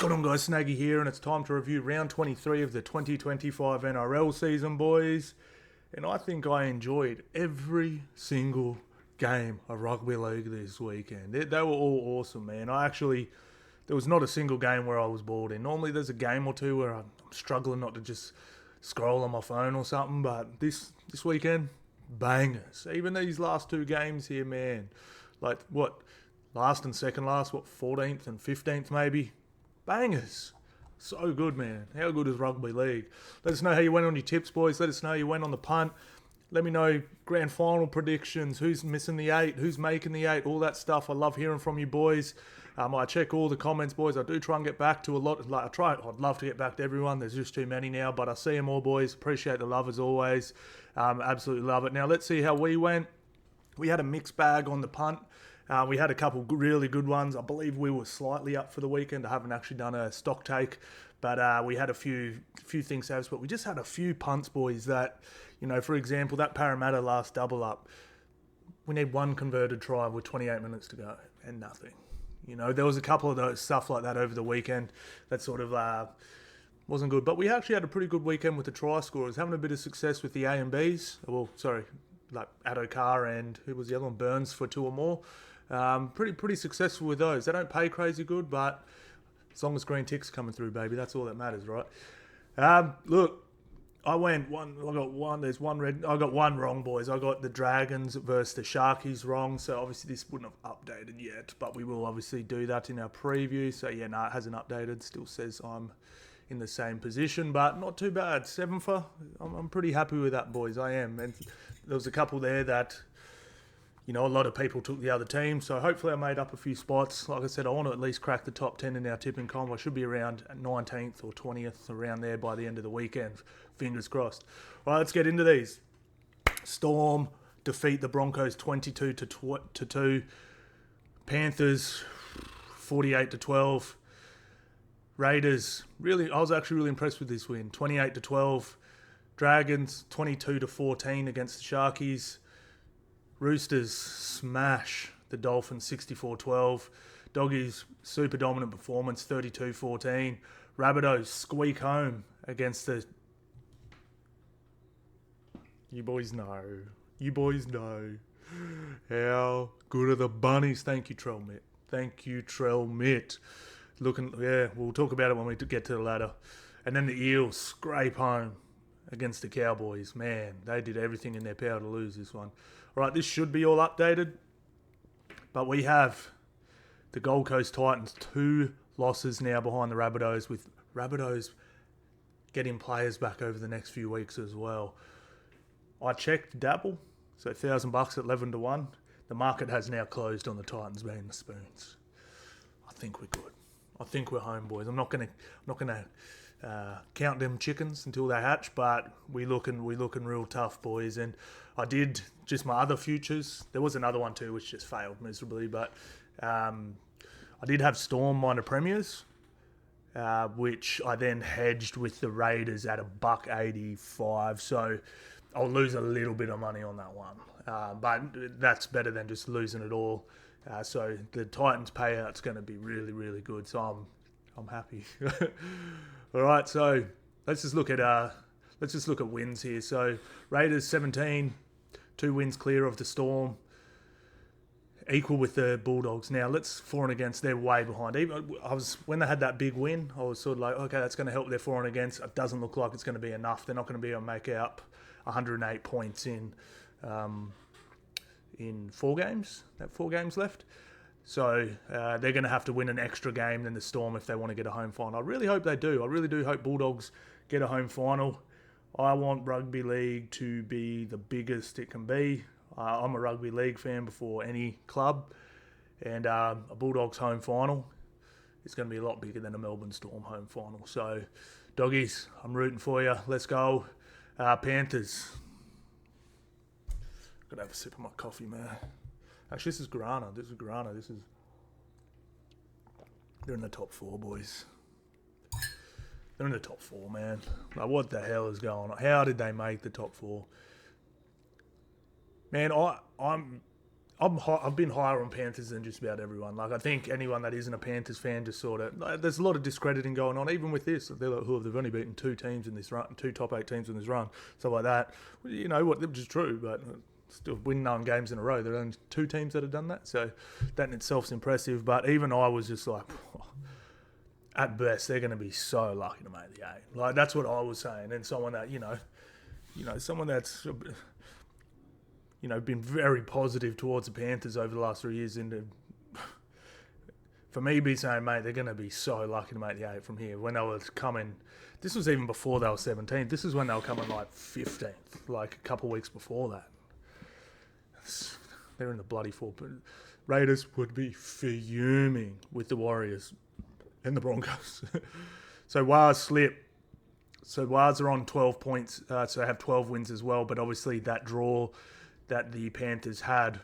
going on, guys? Snaggy here, and it's time to review round 23 of the 2025 NRL season, boys. And I think I enjoyed every single game of rugby league this weekend. They were all awesome, man. There was not a single game where I was bored in. Normally there's a game or two where I'm struggling not to just scroll on my phone or something, but this weekend, bangers. Even these last two games here, man. Like, last and second last, 14th and 15th maybe? Bangers. So good, man. How good is rugby league? Let us know how you went on your tips, boys. Let us know how you went on the punt. Let me know grand final predictions. Who's missing the 8? Who's making the 8? All that stuff. I love hearing from you, boys. I check all the comments, boys. I do try and get back to a lot. I'd love to get back to everyone. There's just too many now, but I see them all, boys. Appreciate the love as always. Absolutely love it. Now, let's see how we went. We had a mixed bag on the punt. We had a couple really good ones. I believe we were slightly up for the weekend. I haven't actually done a stock take, but we had a few things to have. But we just had a few punts, boys, that, for example, that Parramatta last double up, we need one converted try with 28 minutes to go and nothing. There was a couple of those stuff like that over the weekend that sort of wasn't good. But we actually had a pretty good weekend with the try scorers, having a bit of success with the A and Bs. Like Addo and who was the other one? Burns for 2 or more. Pretty successful with those. They don't pay crazy good, but as long as green ticks coming through, baby, that's all that matters, right? Look, I got one wrong, boys. I got the Dragons versus the Sharkies wrong, so obviously this wouldn't have updated yet, but we will obviously do that in our preview. So yeah, it hasn't updated. Still says I'm in the same position, but not too bad. 7 for. I'm pretty happy with that, boys. I am. And there was a couple there that, a lot of people took the other team, so hopefully I made up a few spots. Like I said, I want to at least crack the top 10 in our tipping comp. I should be around 19th or 20th, around there by the end of the weekend. Fingers crossed. All right, let's get into these. Storm defeat the Broncos 22-2. Panthers 48-12. Raiders, I was actually really impressed with this win. 28-12. Dragons 22-14 against the Sharkies. Roosters smash the Dolphins 64-12. Doggies, super dominant performance, 32-14. Rabbitohs squeak home against the... You boys know how good are the Bunnies. Thank you, Trell Mitt. We'll talk about it when we get to the ladder. And then the Eels scrape home against the Cowboys. Man, they did everything in their power to lose this one. All right, this should be all updated, but we have the Gold Coast Titans 2 losses now behind the Rabbitohs, with Rabbitohs getting players back over the next few weeks as well. I checked Dabble, so $1,000 at 11-1. The market has now closed on the Titans being the spoons. I think we're good. I think we're home, boys. I'm not gonna count them chickens until they hatch, but we looking real tough, boys. And I did just my other futures. There was another one too, which just failed miserably, but I did have Storm minor premiers, which I then hedged with the Raiders at $1.85. So I'll lose a little bit of money on that one, but that's better than just losing it all. So the Titans payout's going to be really, really good. So I'm happy. All right, so let's just look at wins here. So Raiders 17, 2 wins clear of the Storm, equal with the Bulldogs. Now let's for and against. They're way behind. When they had that big win, I was sort of like, okay, that's going to help their for and against. It doesn't look like it's going to be enough. They're not going to be able to make up 108 points in 4 games. That 4 games left. So they're going to have to win an extra game than the Storm if they want to get a home final. I really hope they do. I really do hope Bulldogs get a home final. I want rugby league to be the biggest it can be. I'm a rugby league fan before any club. And a Bulldogs home final is going to be a lot bigger than a Melbourne Storm home final. So, doggies, I'm rooting for you. Let's go. Panthers. Got to have a sip of my coffee, man. Actually, this is Guarana. They're in the top 4, boys. They're in the top 4, man. Like, what the hell is going on? How did they make the top 4? Man, I've been higher on Panthers than just about everyone. Like, I think anyone that isn't a Panthers fan just sort of... Like, there's a lot of discrediting going on, even with this. They've only beaten 2 teams in this run, 2 top 8 teams in this run, stuff like that. You know what, which is true, but still winning 9 games in a row. There are only 2 teams that have done that, so that in itself is impressive. But even I was just like... At best, they're going to be so lucky to make the 8. Like, that's what I was saying. And someone that, someone that's... been very positive towards the Panthers over the last 3 years. For me, be saying, mate, they're going to be so lucky to make the 8 from here. When they were coming, this was even before they were 17th. This is when they were coming like 15th, like a couple of weeks before that. They're in the bloody 4. Raiders would be fuming with the Warriors and the Broncos. So Wahs slip. So Wahs are on 12 points, so they have 12 wins as well. But obviously that draw that the Panthers had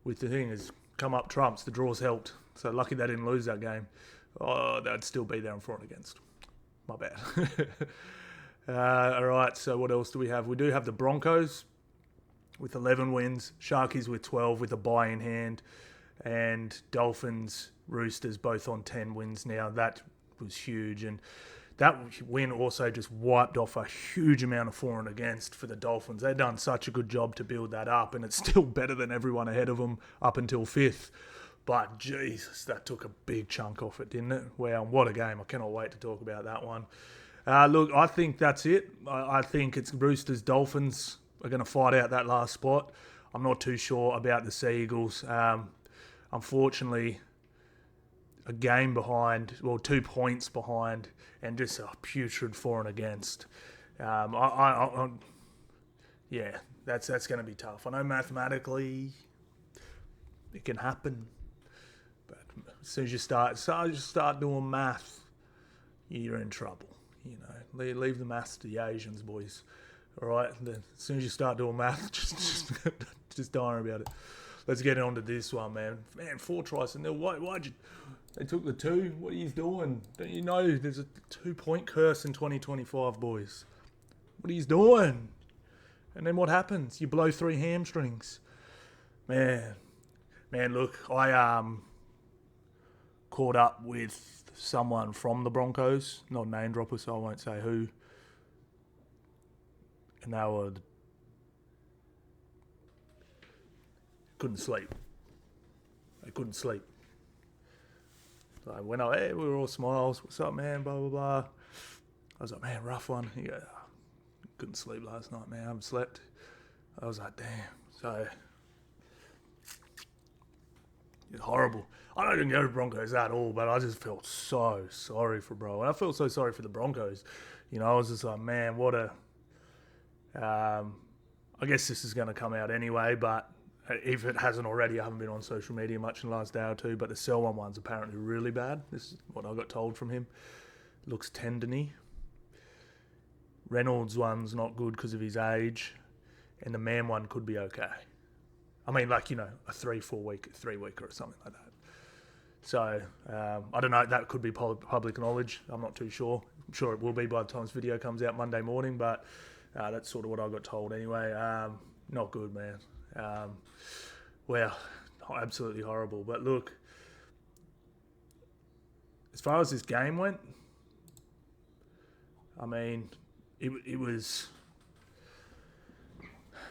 with the thing has come up trumps. The draw's helped. So lucky they didn't lose that game. Oh, they'd still be there and for and against. My bad. All right, so what else do we have? We do have the Broncos with 11 wins. Sharkies with 12 with a bye in hand. And Dolphins, Roosters both on 10 wins now. That was huge. And that win also just wiped off a huge amount of for and against for the Dolphins. They've done such a good job to build that up, and it's still better than everyone ahead of them up until 5th. But Jesus, that took a big chunk off it, didn't it? Wow, what a game. I cannot wait to talk about that one. Look, I think that's it. I think it's Roosters, Dolphins are going to fight out that last spot. I'm not too sure about the Sea Eagles. Unfortunately, a game behind, 2 points behind, and just a putrid for and against. Yeah, that's going to be tough. I know mathematically it can happen, but as soon as you start doing math, you're in trouble. Leave the maths to the Asians, boys. All right, as soon as you start doing math, just don't worry about it. Let's get on to this one, man. Man, 4 tries and why'd you? They took the 2. What are you doing? Don't you know there's a 2-point curse in 2025, boys? What are you doing? And then what happens? You blow 3 hamstrings. Man, look, I caught up with someone from the Broncos, not name dropper, so I won't say who. And they couldn't sleep. They couldn't sleep. So when we were all smiles, what's up, man, blah, blah, blah. I was like, man, rough one. He goes, couldn't sleep last night, man, I haven't slept. I was like, damn. So, it's horrible. I don't even go to Broncos at all, but I just felt so sorry for bro. And I felt so sorry for the Broncos. I was just like, man, what a... I guess this is going to come out anyway, but if it hasn't already, I haven't been on social media much in the last day or two, but the Selwyn one's apparently really bad. This is what I got told from him. Looks tendony. Reynolds one's not good because of his age, and the man one could be okay. I mean, a 3-4 week, 3 weeker or something like that. So, I don't know, that could be public knowledge. I'm not too sure. I'm sure it will be by the time this video comes out Monday morning, but that's sort of what I got told anyway. Not good, man. Well, absolutely horrible. But look, as far as this game went, I mean, it was...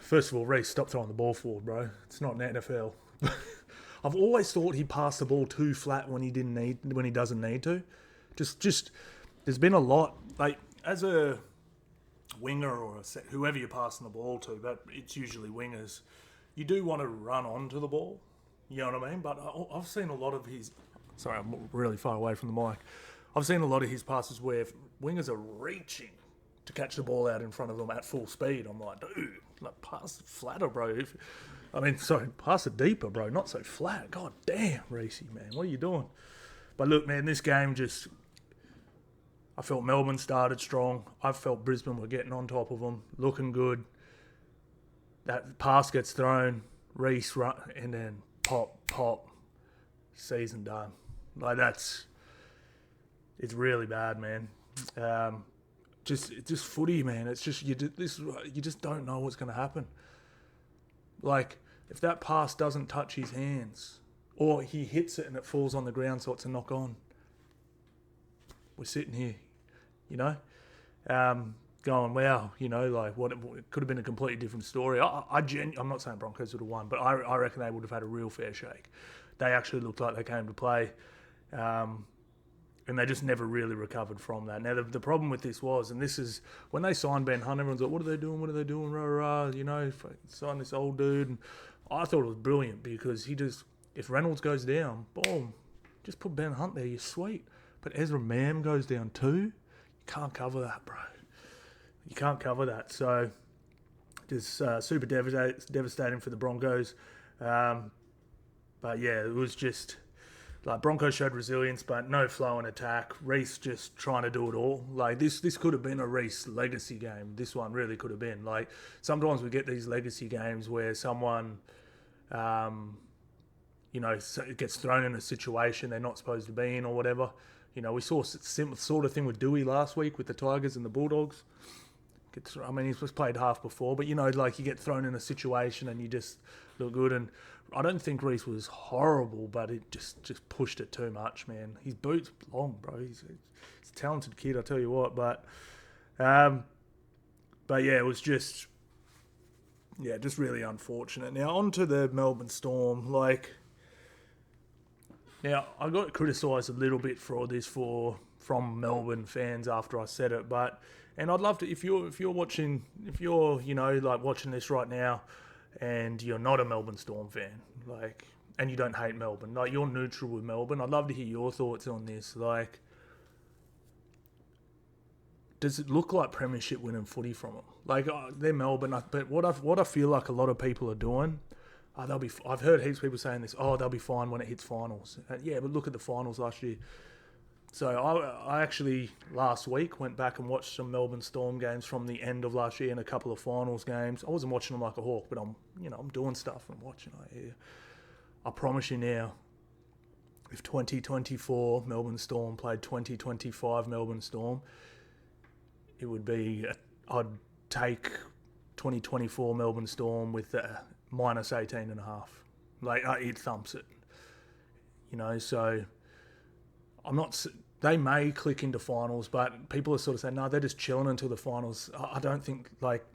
First of all, Reece, stop throwing the ball forward, bro. It's not an NFL. I've always thought he passed the ball too flat when he doesn't need to. Just there's been a lot, as a winger or whoever you're passing the ball to, but it's usually wingers, you do want to run onto the ball. You know what I mean? But I've seen a lot of his... Sorry, I'm really far away from the mic. I've seen a lot of his passes where wingers are reaching to catch the ball out in front of them at full speed. I'm like, dude, pass it flatter, bro. Pass it deeper, bro. Not so flat. God damn, Reece, man. What are you doing? But look, man, this game just... I felt Melbourne started strong. I felt Brisbane were getting on top of them, looking good. That pass gets thrown, Reece run, and then pop, season done. It's really bad, man. Just footy, man. It's just you just don't know what's going to happen. if that pass doesn't touch his hands, or he hits it and it falls on the ground so it's a knock on, we're sitting here, you know, going, wow, you know, like what it could have been a completely different story. I'm not saying Broncos would have won, but I reckon they would have had a real fair shake. They actually looked like they came to play, and they just never really recovered from that. Now, the problem with this was, and this is, when they signed Ben Hunt, everyone's like, what are they doing? What are they doing? Rah, rah, you know, sign this old dude. And I thought it was brilliant because if Reynolds goes down, boom, just put Ben Hunt there, you're sweet. But Ezra Mam goes down too. You can't cover that, bro. You can't cover that. So, just super devastating for the Broncos. But yeah, it was just like Broncos showed resilience, but no flow in attack. Reece just trying to do it all. Like this could have been a Reece legacy game. This one really could have been. Like sometimes we get these legacy games where someone, you know, gets thrown in a situation they're not supposed to be in or whatever. You know, we saw a sort of thing with Dewey last week with the Tigers and the Bulldogs. I mean, he's played half before, but, you know, like you get thrown in a situation and you just look good. And I don't think Reece was horrible, but it just pushed it too much, man. His boots long, bro. He's a talented kid, I tell you what. But yeah, it was just really unfortunate. Now, on to the Melbourne Storm. Now, I got criticised a little bit for all this from Melbourne fans after I said it, and I'd love to, if you're watching, you know, like watching this right now, and you're not a Melbourne Storm fan, like, and you don't hate Melbourne, like you're neutral with Melbourne, I'd love to hear your thoughts on this. Like, does it look like premiership winning footy from them? Like, they're Melbourne, but what I feel like a lot of people are doing. I've heard heaps of people saying this. Oh, they'll be fine when it hits finals. Yeah, but look at the finals last year. So I actually last week went back and watched some Melbourne Storm games from the end of last year and a couple of finals games. I wasn't watching them like a hawk, but I'm doing stuff and watching. I promise you now, if 2024 Melbourne Storm played 2025 Melbourne Storm, it would be I'd take 2024 Melbourne Storm with minus 18.5. Like, it thumps it. You know, so I'm not... They may click into finals, but people are sort of saying, no, they're just chilling until the finals. I don't think, like...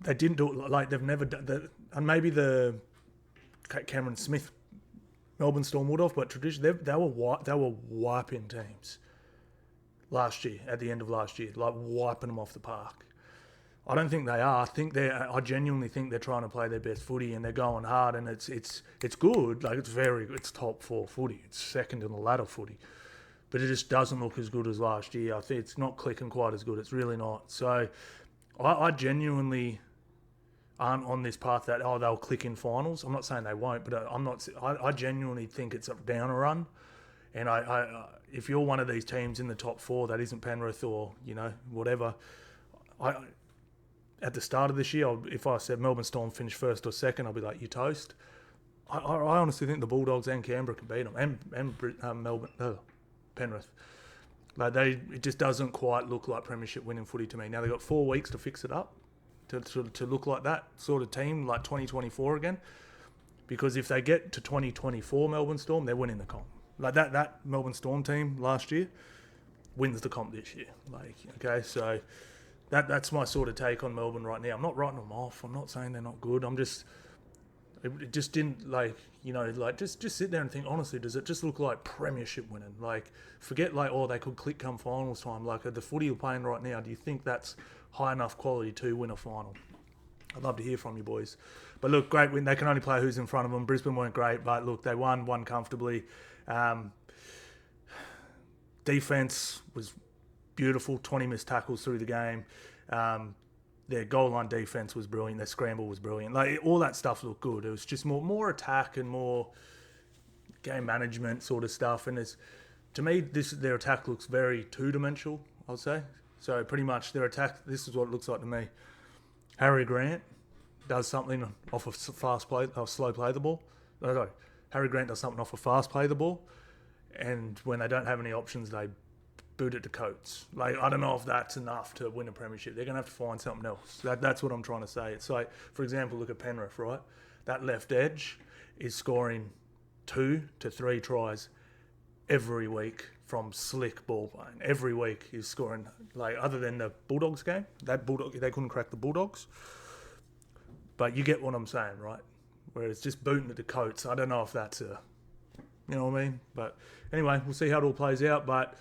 They didn't do it... Like, they've never done... And maybe the Cameron Smith Melbourne Storm would have, but traditionally, they were wiping teams last year, at the end of last year. Like, wiping them off the park. I don't think they are. I genuinely think they're trying to play their best footy and they're going hard, and it's good. Like, it's top four footy. It's second in the ladder footy, but it just doesn't look as good as last year. I think it's not clicking quite as good. It's really not. So I genuinely aren't on this path that they'll click in finals. I'm not saying they won't, but I genuinely think it's down a run. And if you're one of these teams in the top four that isn't Penrith or, you know, whatever, at the start of this year, if I said Melbourne Storm finish first or second, I'll be like, you toast. I honestly think the Bulldogs and Canberra can beat them, and Penrith. Like, it just doesn't quite look like premiership winning footy to me. Now they've got 4 weeks to fix it up, to look like that sort of team, like 2024 again. Because if they get to 2024 Melbourne Storm, they're winning the comp. Like that Melbourne Storm team last year wins the comp this year. Like, okay, so. That's my sort of take on Melbourne right now. I'm not writing them off. I'm not saying they're not good. It just didn't, like, you know, like, just sit there and think, honestly, does it just look like premiership winning? Like, forget, like, they could click come finals time. Like, the footy you're playing right now, do you think that's high enough quality to win a final? I'd love to hear from you boys. But look, great win. They can only play who's in front of them. Brisbane weren't great, but look, they won comfortably. Defense was beautiful, 20 missed tackles through the game. Their goal line defense was brilliant. Their scramble was brilliant. Like, all that stuff looked good. It was just more attack and more game management sort of stuff. And to me, their attack looks very two-dimensional, I'll say. So pretty much their attack, this is what it looks like to me. Harry Grant does something off of slow play the ball. No, Harry Grant does something off of fast play the ball. And when they don't have any options, they boot it to Coates. Like, I don't know if that's enough to win a premiership. They're going to have to find something else. That's what I'm trying to say. It's like, for example, look at Penrith, right? that left edge is scoring 2 to 3 tries every week from slick ball playing. Every week he's scoring, like, other than the Bulldogs game. They couldn't crack the Bulldogs. But you get what I'm saying, right? Where it's just booting at the coats. I don't know if that's you know what I mean? But anyway, we'll see how it all plays out. But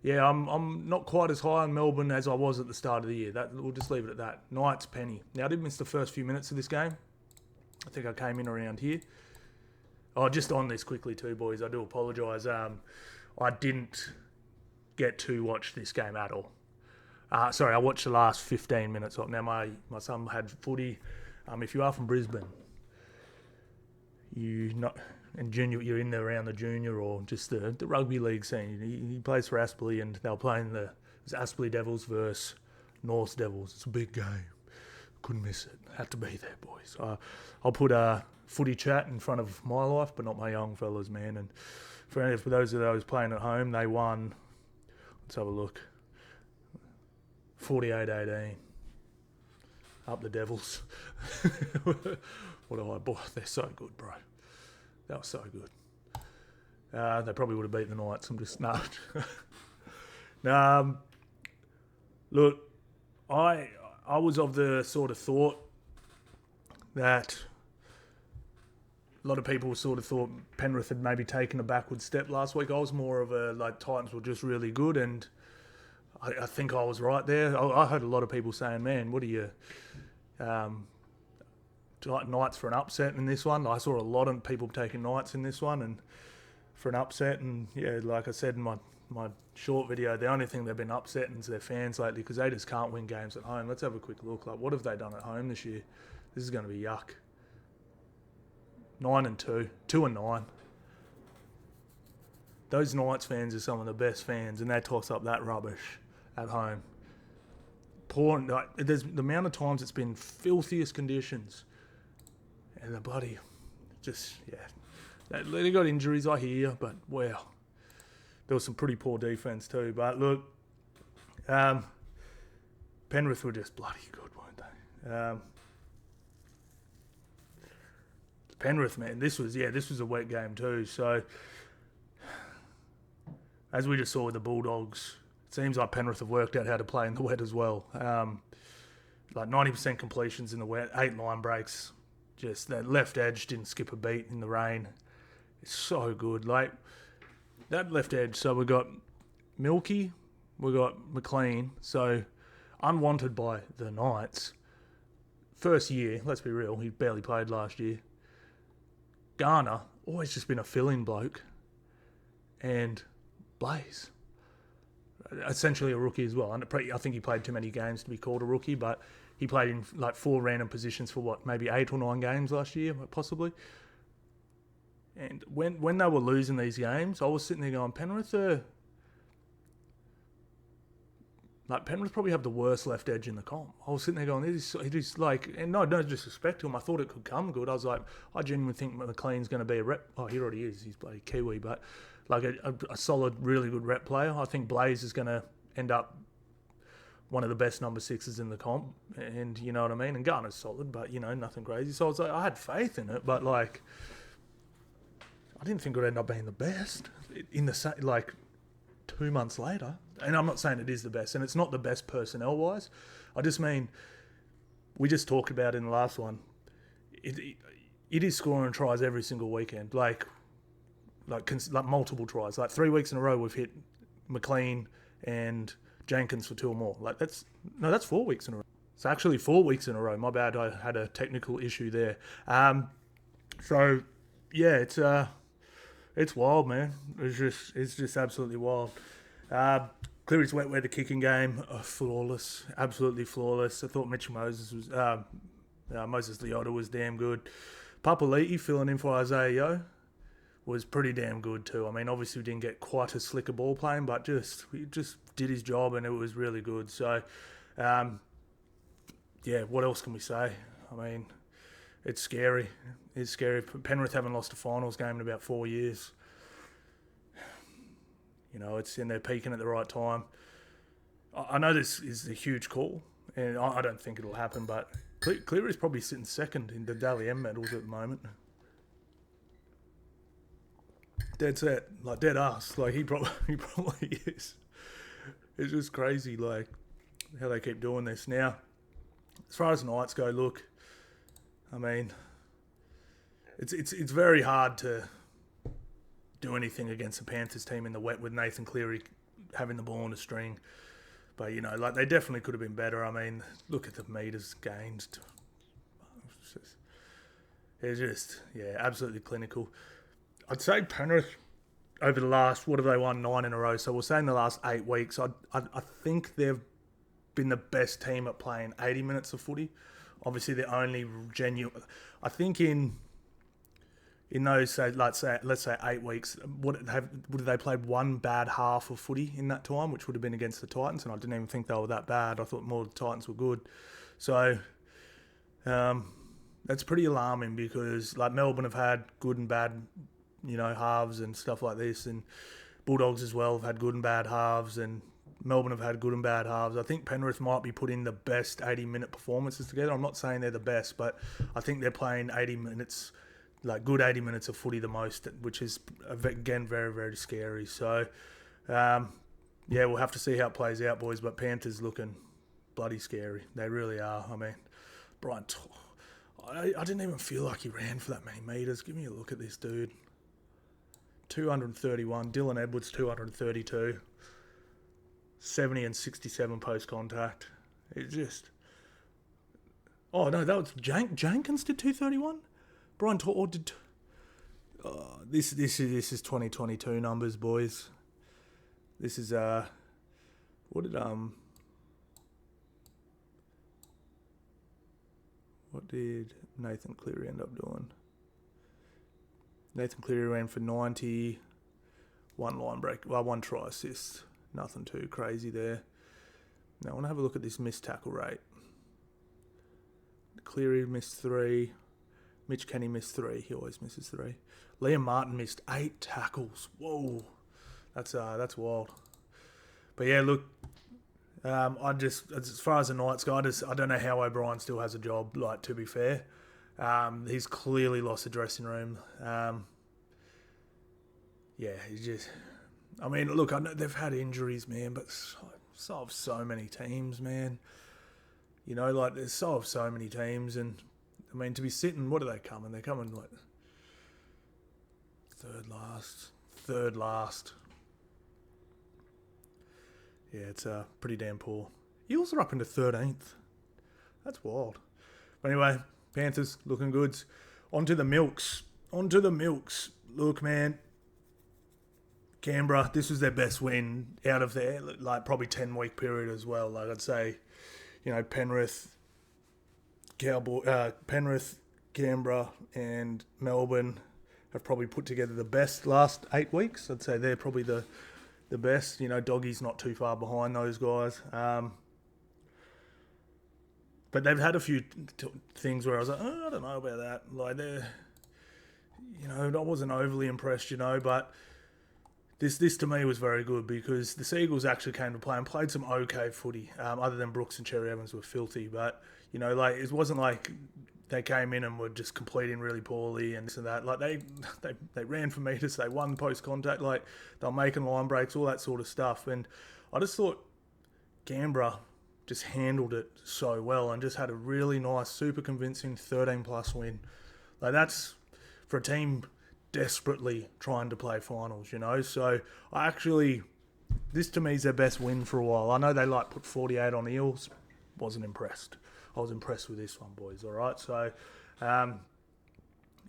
yeah, I'm not quite as high on Melbourne as I was at the start of the year. We'll just leave it at that. Knights, Penny. Now, I did miss the first few minutes of this game. I think I came in around here. Oh, just on this quickly too, boys. I do apologise. I didn't get to watch this game at all. Sorry, I watched the last 15 minutes of it. Now, my son had footy. If you are from Brisbane, you're in there around the junior or just the rugby league scene. He plays for Aspley, and they were playing the Aspley Devils versus North Devils. It's a big game. Couldn't miss it. Had to be there, boys. I'll put a footy chat in front of my life, but not my young fellas, man. And for those of those playing at home, they won. Let's have a look. 48-18. Up the Devils. What do I bought? They're so good, bro. That was so good. They probably would have beat the Knights. I'm just no. Look, I was of the sort of thought that a lot of people sort of thought Penrith had maybe taken a backward step last week. I was more of a, like, Titans were just really good, and I think I was right there. I heard a lot of people saying, man, what are you... Knights for an upset in this one. I saw a lot of people taking Knights in this one and for an upset. And yeah, like I said in my short video, the only thing they've been upsetting is their fans lately, because they just can't win games at home. Let's have a quick look. Like, what have they done at home this year? This is going to be yuck. 9-2, 2-9. Those Knights fans are some of the best fans, and they toss up that rubbish at home. Poor. There's the amount of times it's been filthiest conditions, and the bloody, just, yeah, they got injuries, I hear, but wow, there was some pretty poor defense too. But look, Penrith were just bloody good, weren't they? Penrith, man, this was a wet game too. So as we just saw with the Bulldogs, it seems like Penrith have worked out how to play in the wet as well. Like 90% completions in the wet, 8 line breaks. Just that left edge didn't skip a beat in the rain. It's so good. Like, that left edge, so we got Milky, we got McLean, so unwanted by the Knights. First year, let's be real, he barely played last year. Garner, always just been a fill-in bloke. And Blaze, essentially a rookie as well. And I think he played too many games to be called a rookie, but he played in like 4 random positions for maybe 8 or 9 games last year, possibly. And when they were losing these games, I was sitting there going, Penrith probably have the worst left edge in the comp. I was sitting there going, it is like, and no disrespect to him, I thought it could come good. I was like, I genuinely think McLean's going to be a rep. Oh, he already is. He's bloody Kiwi, but like a solid, really good rep player. I think Blaze is going to end up one of the best number 6s in the comp, and you know what I mean. And Garner's solid, but you know, nothing crazy. So I was like, I had faith in it, but like, I didn't think it would end up being the best in the like 2 months later. And I'm not saying it is the best, and it's not the best personnel wise. I just mean, we just talked about in the last one. It is scoring tries every single weekend, like multiple tries. Like 3 weeks in a row, we've hit McLean and Jenkins for 2 or more. Like that's 4 weeks in a row. It's actually 4 weeks in a row. My bad, I had a technical issue there. So yeah, it's wild, man. It's just absolutely wild. Cleary's wet weather kicking game, flawless, absolutely flawless. I thought Mitchell Moses Leota was damn good. Papali'i filling in for Isaiah Yeo was pretty damn good too. I mean, obviously we didn't get quite a slicker ball playing, but he just did his job, and it was really good. So, yeah, what else can we say? I mean, it's scary. It's scary. Penrith haven't lost a finals game in about 4 years. You know, it's in there peaking at the right time. I know this is a huge call, and I don't think it'll happen, but Cleary's probably sitting second in the Dally M medals at the moment. Dead set, like dead ass. Like he probably is. It's just crazy, like how they keep doing this. Now, as far as Knights go, look, I mean, it's very hard to do anything against the Panthers team in the wet with Nathan Cleary having the ball on a string. But, you know, like they definitely could have been better. I mean, look at the metres gained. It's just, yeah, absolutely clinical. I'd say Penrith over the last, what have they won? 9 in a row. So we'll say in the last 8 weeks, I think they've been the best team at playing 80 minutes of footy. Obviously, the only genuine, I think in those, say, let's say 8 weeks, would they played one bad half of footy in that time, which would have been against the Titans, and I didn't even think they were that bad. I thought more the Titans were good. So that's pretty alarming because like Melbourne have had good and bad, you know, halves and stuff like this, and Bulldogs as well have had good and bad halves, and Melbourne have had good and bad halves. I think Penrith might be putting the best 80-minute performances together. I'm not saying they're the best, but I think they're playing 80 minutes, like good 80 minutes of footy the most, which is, again, very, very scary. So, yeah, we'll have to see how it plays out, boys, but Panthers looking bloody scary. They really are. I mean, Brian, I didn't even feel like he ran for that many metres. Give me a look at this dude. 231. Dylan Edwards, 232. 70 and 67 post-contact. It just... Oh, no, that was... Jenkins did 231? Brian Tor did... This is 2022 numbers, boys. This is... What did Nathan Cleary end up doing? Nathan Cleary ran for 90, one line break, well, one try assist. Nothing too crazy there. Now I want to have a look at this missed tackle rate. Cleary missed 3. Mitch Kenny missed 3. He always misses 3. Liam Martin missed 8 tackles. Whoa, that's wild. But yeah, look, I just, as far as the Knights go, I don't know how O'Brien still has a job. Like, to be fair, he's clearly lost the dressing room. Yeah, he's just. I mean, look, I know they've had injuries, man, but so have so many teams, man. You know, like there's so many teams, and I mean, to be sitting, what are they coming? They're coming like third last. Yeah, it's pretty damn poor. Eels are up into 13th. That's wild. But anyway, Panthers looking good. On to the Milks. Look, man, Canberra, this was their best win out of their, like, probably 10-week period as well. Like, I'd say, you know, Penrith, Canberra, and Melbourne have probably put together the best last 8 weeks. I'd say they're probably the best. You know, Doggy's not too far behind those guys. But they've had a few things where I was like, oh, I don't know about that. Like, they're, you know, I wasn't overly impressed, you know, but this to me was very good because the Seagulls actually came to play and played some okay footy, other than Brooks and Cherry Evans were filthy. But, you know, like, it wasn't like they came in and were just completing really poorly and this and that. Like, they ran for metres, they won post-contact, like, they were making line breaks, all that sort of stuff. And I just thought Canberra just handled it so well and just had a really nice, super convincing 13-plus win. Like, that's for a team desperately trying to play finals, you know. So this to me is their best win for a while. I know they like put 48 on Eels. Wasn't impressed. I was impressed with this one, boys. All right. So,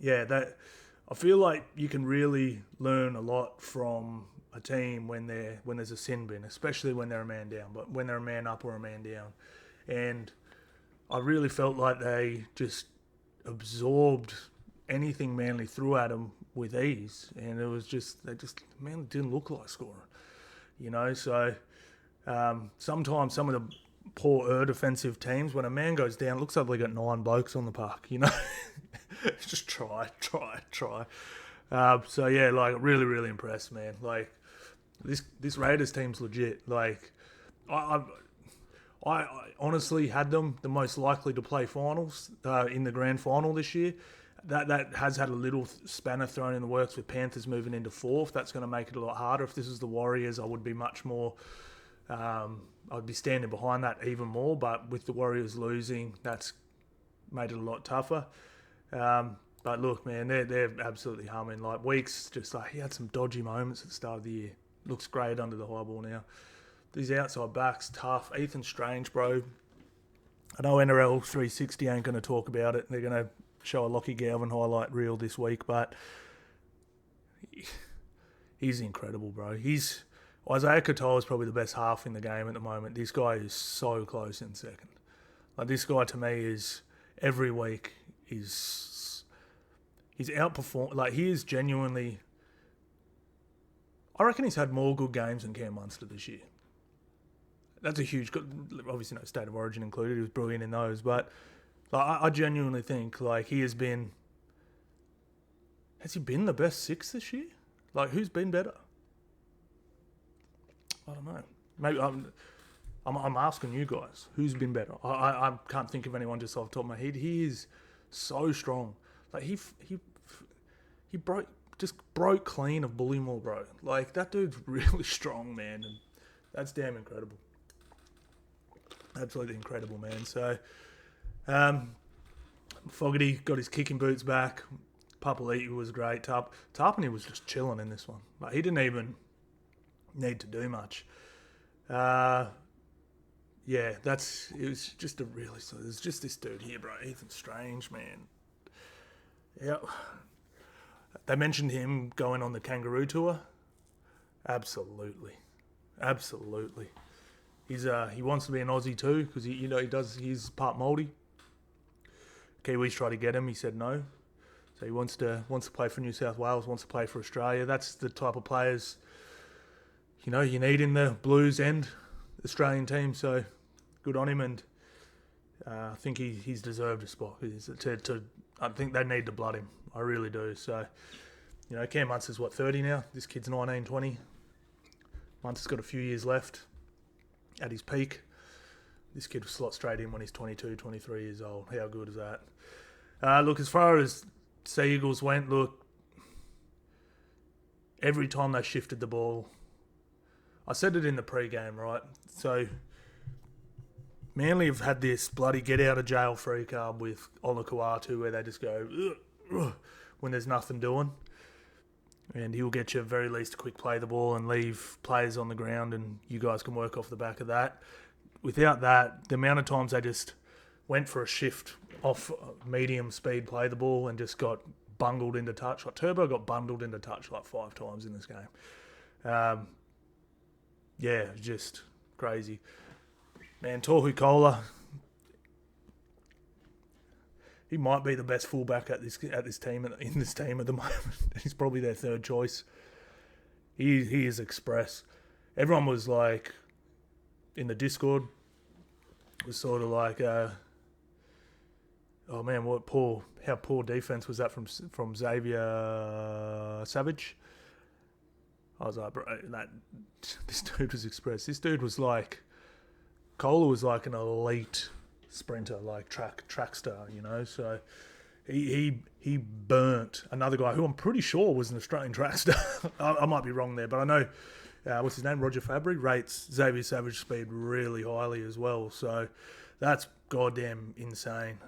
yeah, I feel like you can really learn a lot from a team when there's a sin bin, especially when they're a man down, but when they're a man up or a man down. And I really felt like they just absorbed anything Manly threw at them with ease, and it was just Manly didn't look like scoring, you know. So sometimes some of the poor defensive teams, when a man goes down, it looks like they got 9 blokes on the park, you know. Just try. So yeah, like, really, really impressed, man. Like, this Raiders team's legit. Like, I I honestly had them the most likely to play finals in the grand final this year. That has had a little spanner thrown in the works with Panthers moving into fourth. That's going to make it a lot harder. If this is the Warriors, I would be much more. I'd be standing behind that even more. But with the Warriors losing, that's made it a lot tougher. But look, man, they're absolutely humming. Like Weeks, just like he had some dodgy moments at the start of the year. Looks great under the high ball now. These outside backs, tough. Ethan Strange, bro. I know NRL 360 ain't going to talk about it. They're going to show a Lockie Galvin highlight reel this week, but he's incredible, bro. Isaiah Katoa is probably the best half in the game at the moment. This guy is so close in second. Like this guy to me is every week he's outperformed. Like he is genuinely. I reckon he's had more good games than Cam Munster this year. That's a huge, obviously no State of Origin included. He was brilliant in those, but like, I genuinely think like he has been. Has he been the best six this year? Like who's been better? I don't know. Maybe I'm asking you guys who's been better. I can't think of anyone just off the top of my head. He is so strong. Like he broke clean of Bullymore, bro. Like that dude's really strong, man, and that's damn incredible. Absolutely incredible, man. So, Fogarty got his kicking boots back. Papali'i was great. Tarpany was just chilling in this one. Like he didn't even need to do much. Yeah, it was just a really. So there's just this dude here, bro. Ethan Strange, man. Yeah, they mentioned him going on the Kangaroo tour. Absolutely. He wants to be an Aussie too because he's part Māori. Kiwis tried to get him, he said no. So he wants to play for New South Wales, wants to play for Australia. That's the type of players you need in the Blues and Australian team. So good on him, and I think he's deserved a spot. I think they need to blood him. I really do. So Cam Munster's 30 now. This kid's 19, 20. Munster's got a few years left. At his peak, this kid will slot straight in when he's 22, 23 years old. How good is that? Look, as far as Sea Eagles went, look, every time they shifted the ball, I said it in the pre-game, right? So, Manly have had this bloody get-out-of-jail-free card with Olakau'atu where they just go, ugh, ugh, when there's nothing doing. And he'll get you at very least a quick play the ball and leave players on the ground, and you guys can work off the back of that. Without that, the amount of times they just went for a shift off medium speed play the ball and just got bungled into touch. Like Turbo got bundled into touch like 5 times in this game. Just crazy. Man, Tohu Kola, he might be the best fullback in this team at the moment. He's probably their third choice. He is express. Everyone was like in the Discord was sort of like, oh man, how poor defense was that from Xavier Savage? I was like, bro, this dude was express. This dude was like, Kola was like an elite sprinter, like trackster, So he burnt another guy who I'm pretty sure was an Australian trackster. I might be wrong there, but I know what's his name, Roger Fabry, rates Xavier Savage speed really highly as well. So that's goddamn insane,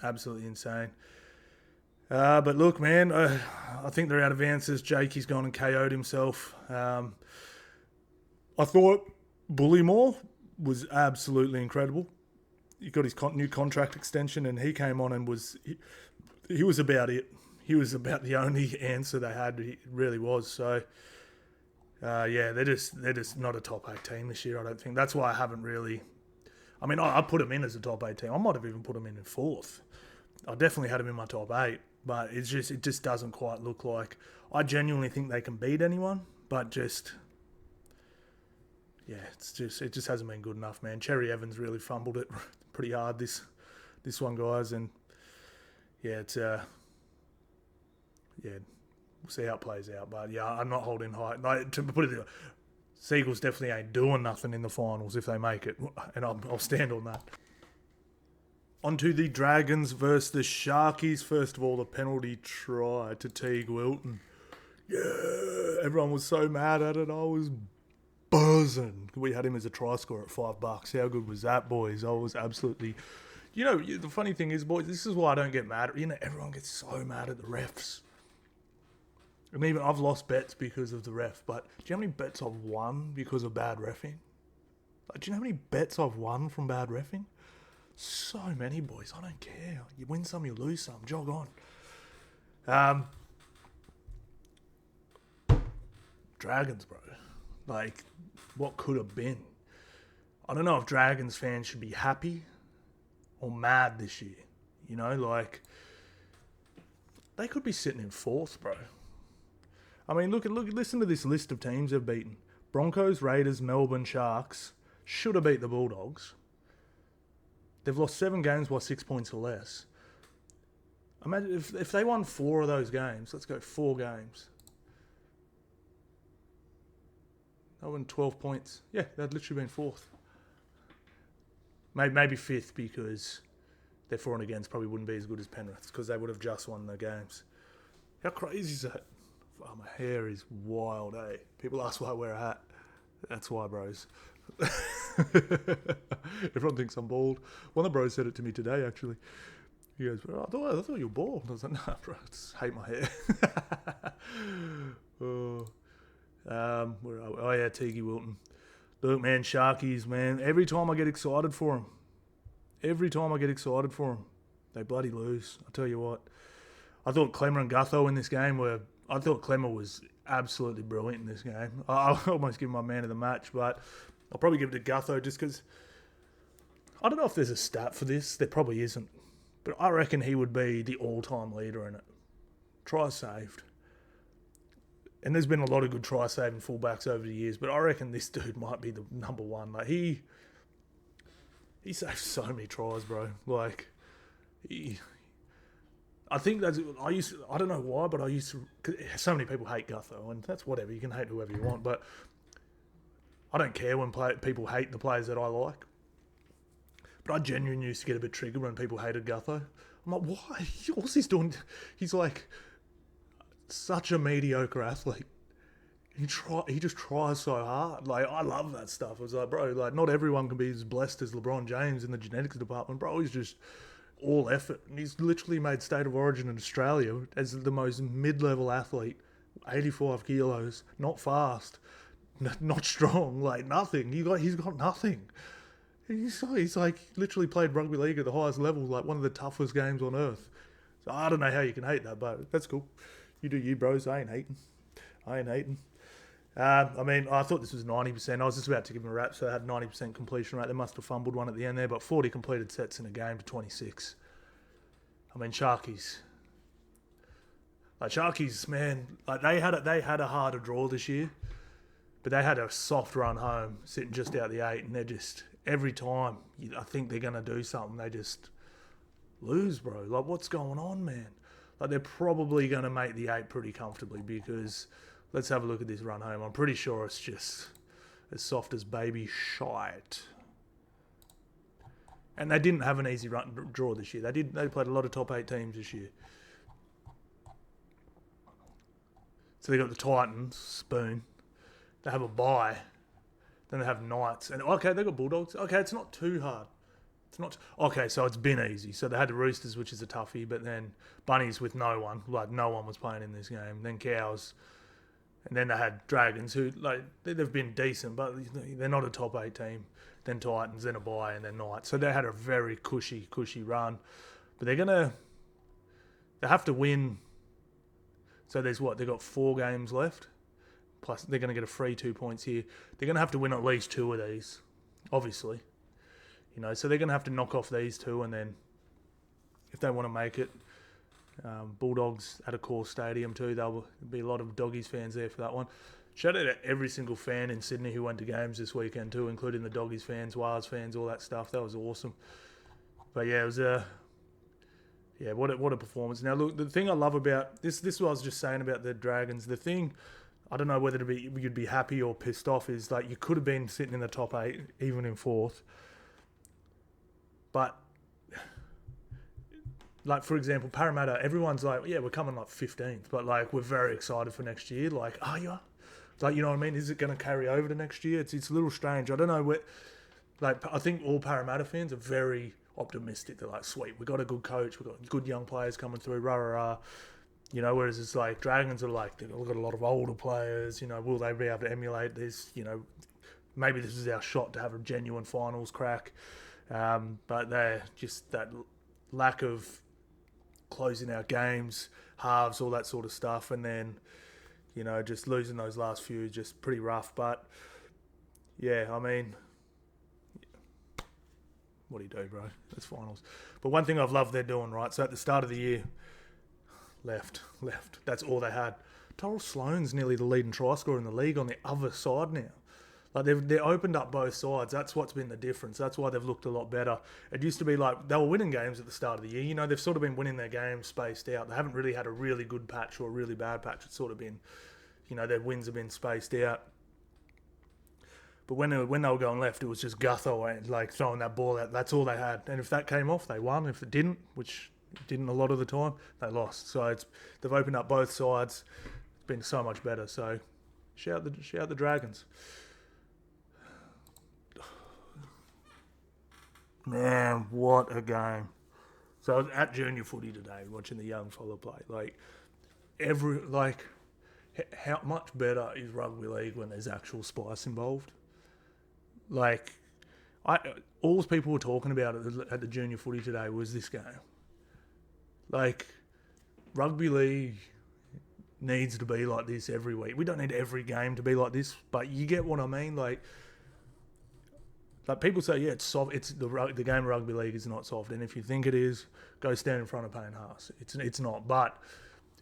absolutely insane. But look, man, I think they're out of answers. Jakey's gone and KO'd himself. I thought Bullymore was absolutely incredible. He got his new contract extension, and he came on and he was about it. He was about the only answer they had. It really was. So, they're just not a top 8 team this year, I don't think. That's why I haven't really... I mean, I put him in as a top 8 team. I might have even put him in 4th. I definitely had him in my top 8, but it just doesn't quite look like... I genuinely think they can beat anyone, but just... Yeah, it just hasn't been good enough, man. Cherry Evans really fumbled it pretty hard this one, guys, and we'll see how it plays out. But yeah, I'm not holding high. Like, to put it, Seagulls definitely ain't doing nothing in the finals if they make it, and I'll stand on that. On to the Dragons versus the Sharkies. First of all, the penalty try to Teague Wilton. Yeah, everyone was so mad at it. I was buzzing. We had him as a try scorer at $5. How good was that, boys? I was absolutely... You know, the funny thing is, boys, this is why I don't get mad. You know, everyone gets so mad at the refs. And even I've lost bets because of the ref, but do you know how many bets I've won because of bad reffing? Like, do you know how many bets I've won from bad reffing? So many, boys. I don't care. You win some, you lose some. Jog on. Dragons, bro. Like, what could have been? I don't know if Dragons fans should be happy or mad this year. You know, like, they could be sitting in fourth, bro. I mean, listen to this list of teams they've beaten. Broncos, Raiders, Melbourne, Sharks. Should have beat the Bulldogs. They've lost 7 games by 6 points or less. Imagine if they won 4 of those games. Let's go 4 games. They won 12 points. Yeah, they'd literally been 4th. Maybe 5th because their for and against probably wouldn't be as good as Penrith's because they would have just won the games. How crazy is that? Oh, my hair is wild, eh? People ask why I wear a hat. That's why, bros. Everyone thinks I'm bald. One of the bros said it to me today, actually. He goes, I thought you were bald. I was like, nah, bro, I just hate my hair. Where are we? Oh, yeah, Teague Wilton. Look, man, Sharkies, man. Every time I get excited for them, they bloody lose. I'll tell you what. I thought Clemmer and Gutho in this game I thought Clemmer was absolutely brilliant in this game. I almost give him my man of the match, but I'll probably give it to Gutho just because I don't know if there's a stat for this. There probably isn't. But I reckon he would be the all-time leader in it. Try saved. And there's been a lot of good try-saving fullbacks over the years, but I reckon this dude might be the number one. Like, he saved so many tries, bro. Like, I think I don't know why, but so many people hate Gutho, and that's whatever. You can hate whoever you want, but I don't care when people hate the players that I like. But I genuinely used to get a bit triggered when people hated Gutho. I'm like, why? All he's doing, he's like such a mediocre athlete. He just tries so hard. Like, I love that stuff. I was like, bro, like, not everyone can be as blessed as LeBron James in the genetics department. Bro, he's just all effort. And he's literally made State of Origin in Australia as the most mid-level athlete. 85 kilos, not fast, not strong, like nothing. He's got nothing. He's like literally played rugby league at the highest level, like one of the toughest games on earth. So I don't know how you can hate that, but that's cool. You do you, bros. I ain't hating. I mean, I thought this was 90%. I was just about to give him a rap, so I had 90% completion rate. They must have fumbled one at the end there, but 40 completed sets in a game to 26. I mean, Sharkies, man, like they had a harder draw this year, but they had a soft run home, sitting just out the 8, and they're just every time I think they're gonna do something, they just lose, bro. Like, what's going on, man? Like, they're probably gonna make the 8 pretty comfortably because. Let's have a look at this run home. I'm pretty sure it's just as soft as baby shite. And they didn't have an easy draw this year. They played a lot of top 8 teams this year. So they got the Titans, spoon. They have a bye. Then they have Knights. And okay, they got Bulldogs. Okay, it's not too hard. Okay, so it's been easy. So they had the Roosters, which is a toughie, but then Bunnies with no one. Like, no one was playing in this game. Then Cows. And then they had Dragons, who, like, they've been decent, but they're not a top 8 team. Then Titans, then a bye, and then Knights. So they had a very cushy run. But they have to win. So there's they've got 4 games left. Plus, they're going to get a free 2 points here. They're going to have to win at least 2 of these, obviously. You know, so they're going to have to knock off these 2, and then if they want to make it, Bulldogs at a core stadium too. There'll be a lot of Doggies fans there for that one. Shout out to every single fan in Sydney who went to games this weekend too, including the Doggies fans, Wahs fans, all that stuff. That was awesome. But yeah, it was what a performance. Now look, the thing I love about this is what I was just saying about the Dragons. The thing I don't know whether you'd be happy or pissed off. Is like you could have been sitting in the top 8, even in 4th, but like for example, Parramatta, everyone's like, yeah, we're coming like 15th, but like we're very excited for next year. Like, are you? Like, you know what I mean? Is it going to carry over to next year? It's a little strange. I don't know where. Like, I think all Parramatta fans are very optimistic. They're like, sweet, we got a good coach, we got good young players coming through, rah rah rah. You know, whereas it's like Dragons are like, they've got a lot of older players. You know, will they be able to emulate this? You know, maybe this is our shot to have a genuine finals crack. But they're just that lack of closing out games, halves, all that sort of stuff, and then, you know, just losing those last few, just pretty rough. But yeah, I mean, what do you do, bro? That's finals. But one thing I've loved they're doing, right? So at the start of the year, left. That's all they had. Torrell Sloane's nearly the leading try scorer in the league on the other side now. Like they opened up both sides. That's what's been the difference. That's why they've looked a lot better. It used to be like they were winning games at the start of the year. You know, they've sort of been winning their games spaced out. They haven't really had a really good patch or a really bad patch. It's sort of been, you know, their wins have been spaced out. But when they were going left, it was just Gutho like throwing that ball out. That's all they had. And if that came off, they won. If it didn't, which it didn't a lot of the time, they lost. So they've opened up both sides. It's been so much better. So shout the Dragons. Man, what a game. So I was at junior footy today watching the young fella play. How much better is rugby league when there's actual spice involved? Like, all people were talking about at the junior footy today was this game. Like, rugby league needs to be like this every week. We don't need every game to be like this, but you get what I mean? Like people say, yeah, it's soft. It's the game of rugby league is not soft, and if you think it is, go stand in front of Payne Haas. It's not, but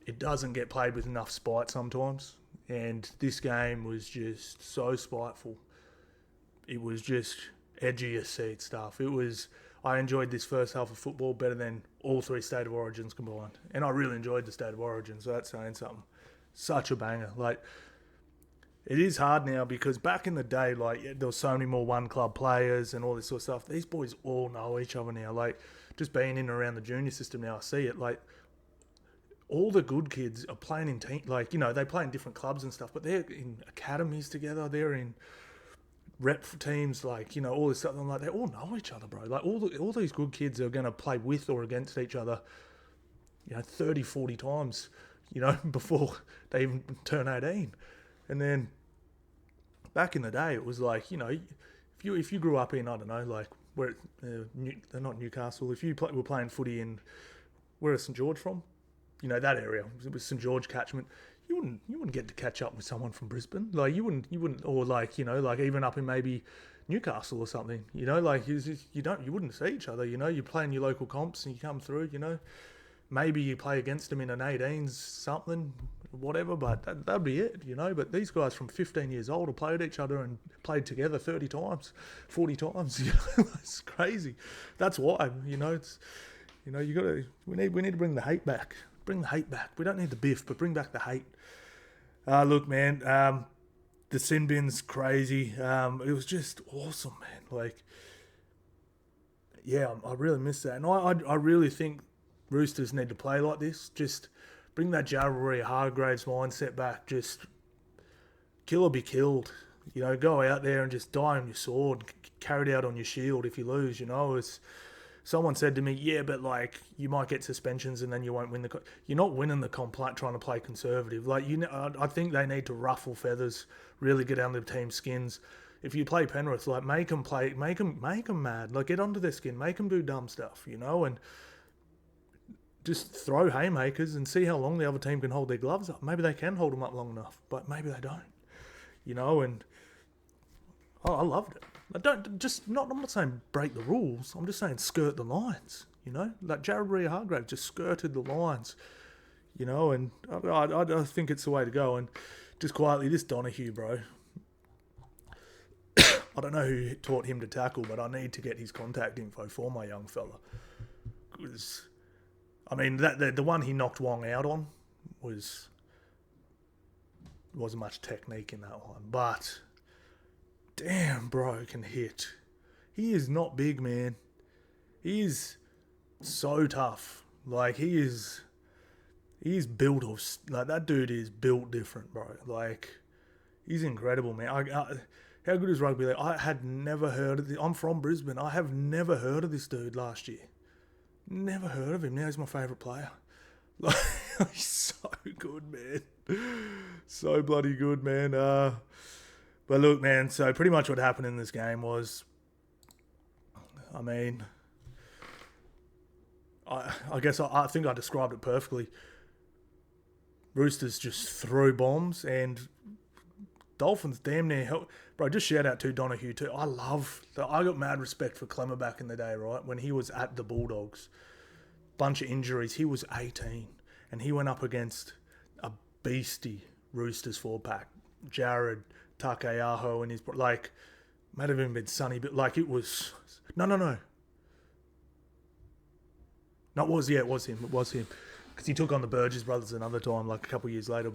it doesn't get played with enough spite sometimes. And this game was just so spiteful. It was just edgy as seat stuff. I enjoyed this first half of football better than all 3 State of Origins combined, and I really enjoyed the State of Origin. So that's saying something. Such a banger. Like, it is hard now because back in the day, like, there was so many more one club players and all this sort of stuff. These boys all know each other now. Like, just being in and around the junior system now, I see it. Like, all the good kids are playing in team. Like, you know, they play in different clubs and stuff, but they're in academies together. They're in rep teams, like, you know, all this stuff. I'm like, they all know each other, bro. Like, all these good kids are going to play with or against each other, you know, 30, 40 times, you know, before they even turn 18. And then back in the day, it was like, you know, if you grew up in, I don't know, like, where they're not Newcastle. If you were playing footy in, where is St George from? You know, that area. It was St George catchment. You wouldn't get to catch up with someone from Brisbane. Like, you wouldn't, or like, you know, like even up in maybe Newcastle or something. You know, like you wouldn't see each other. You know, you play in your local comps and you come through. You know, maybe you play against them in an 18s something, whatever. But that'd be it. You know, but these guys from 15 years old have played each other and played together 30 times, 40 times. You know, it's crazy. That's why. You know, it's, you know, we need to bring the hate back. Bring the hate back. We don't need the biff, but bring back the hate. Look, man, the sin bin's crazy. It was just awesome, man. Like, yeah, I really miss that. And I really think Roosters need to play like this. Just bring that Jarrell Hargraves mindset back. Just kill or be killed. You know, go out there and just die on your sword. Carry it out on your shield if you lose, you know. Someone said to me, yeah, but like you might get suspensions and then you won't win you're not winning the comp trying to play conservative. Like, you know, I think they need to ruffle feathers, really get under the team's skins. If you play Penrith, like make them mad. Like, get under their skin, make them do dumb stuff, you know, and just throw haymakers and see how long the other team can hold their gloves up. Maybe they can hold them up long enough, but maybe they don't, you know. And I loved it. I'm not saying break the rules. I'm just saying skirt the lines, you know. Like Jarrell Hargrave just skirted the lines, you know, and I think it's the way to go. And just quietly, this Donahue, bro, I don't know who taught him to tackle, but I need to get his contact info for my young fella. Because, I mean, the one he knocked Wong out on was wasn't much technique in that one. But damn, bro can hit. He is not big, man. He is so tough. Like, he's built of, like, that dude is built different, bro. Like, he's incredible, man. How good is rugby league? I had never heard of this. I'm from Brisbane. I have never heard of this dude last year. Never heard of him. Now he's my favourite player. Like, he's so good, man. So bloody good, man. But look, man, so pretty much what happened in this game was, I mean, I guess I think I described it perfectly. Roosters just threw bombs, and Dolphins damn near help. Bro, just shout out to Donahue too. I got mad respect for Clemmer back in the day, right? When he was at the Bulldogs. Bunch of injuries. He was 18, and he went up against a beastie Roosters 4-pack. Jared, Takeaho, and his, like, might have even been Sonny, but like, it was, no. No, it was him. It was him. Because he took on the Burgess brothers another time, like a couple of years later.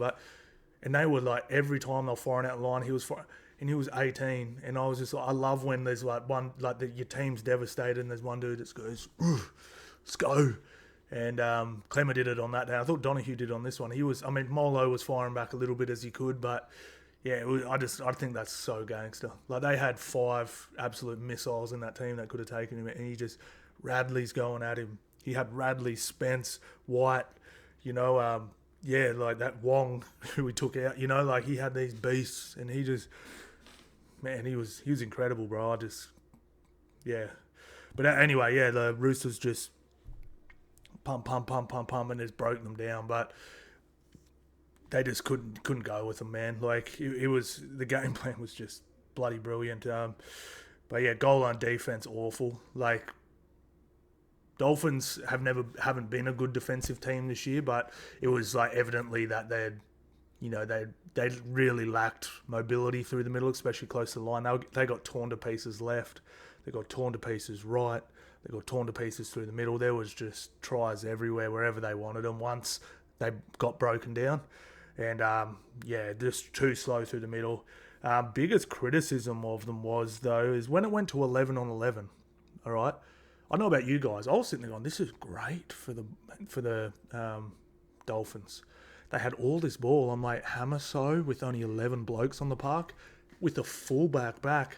And they were like, every time they were firing out the line, he was firing, and he was 18. And I was just like, I love when there's like one, like your team's devastated and there's one dude that goes, let's go. And Clemmer did it on that day. I thought Donahue did on this one. Molo was firing back a little bit as he could, but yeah, I think that's so gangster. Like, they had 5 absolute missiles in that team that could have taken him, and Radley's going at him. He had Radley, Spence, White, like that Wong who we took out, like he had these beasts, and he was incredible, bro. But anyway, the Roosters just pump, and just broke them down, but they just couldn't go with them, man. Like, it was, the game plan was just bloody brilliant. But yeah, goal line defense awful. Like, Dolphins haven't been a good defensive team this year, but it was like evidently that they really lacked mobility through the middle, especially close to the line. They got torn to pieces left, they got torn to pieces right, they got torn to pieces through the middle. There was just tries everywhere, wherever they wanted them. Once they got broken down, and just too slow through the middle. Biggest criticism of them is when it went to 11 on 11. All right. I know about you guys. I was sitting there going, this is great for the Dolphins. They had all this ball. I'm like, Hamaso with only 11 blokes on the park, with a fullback back,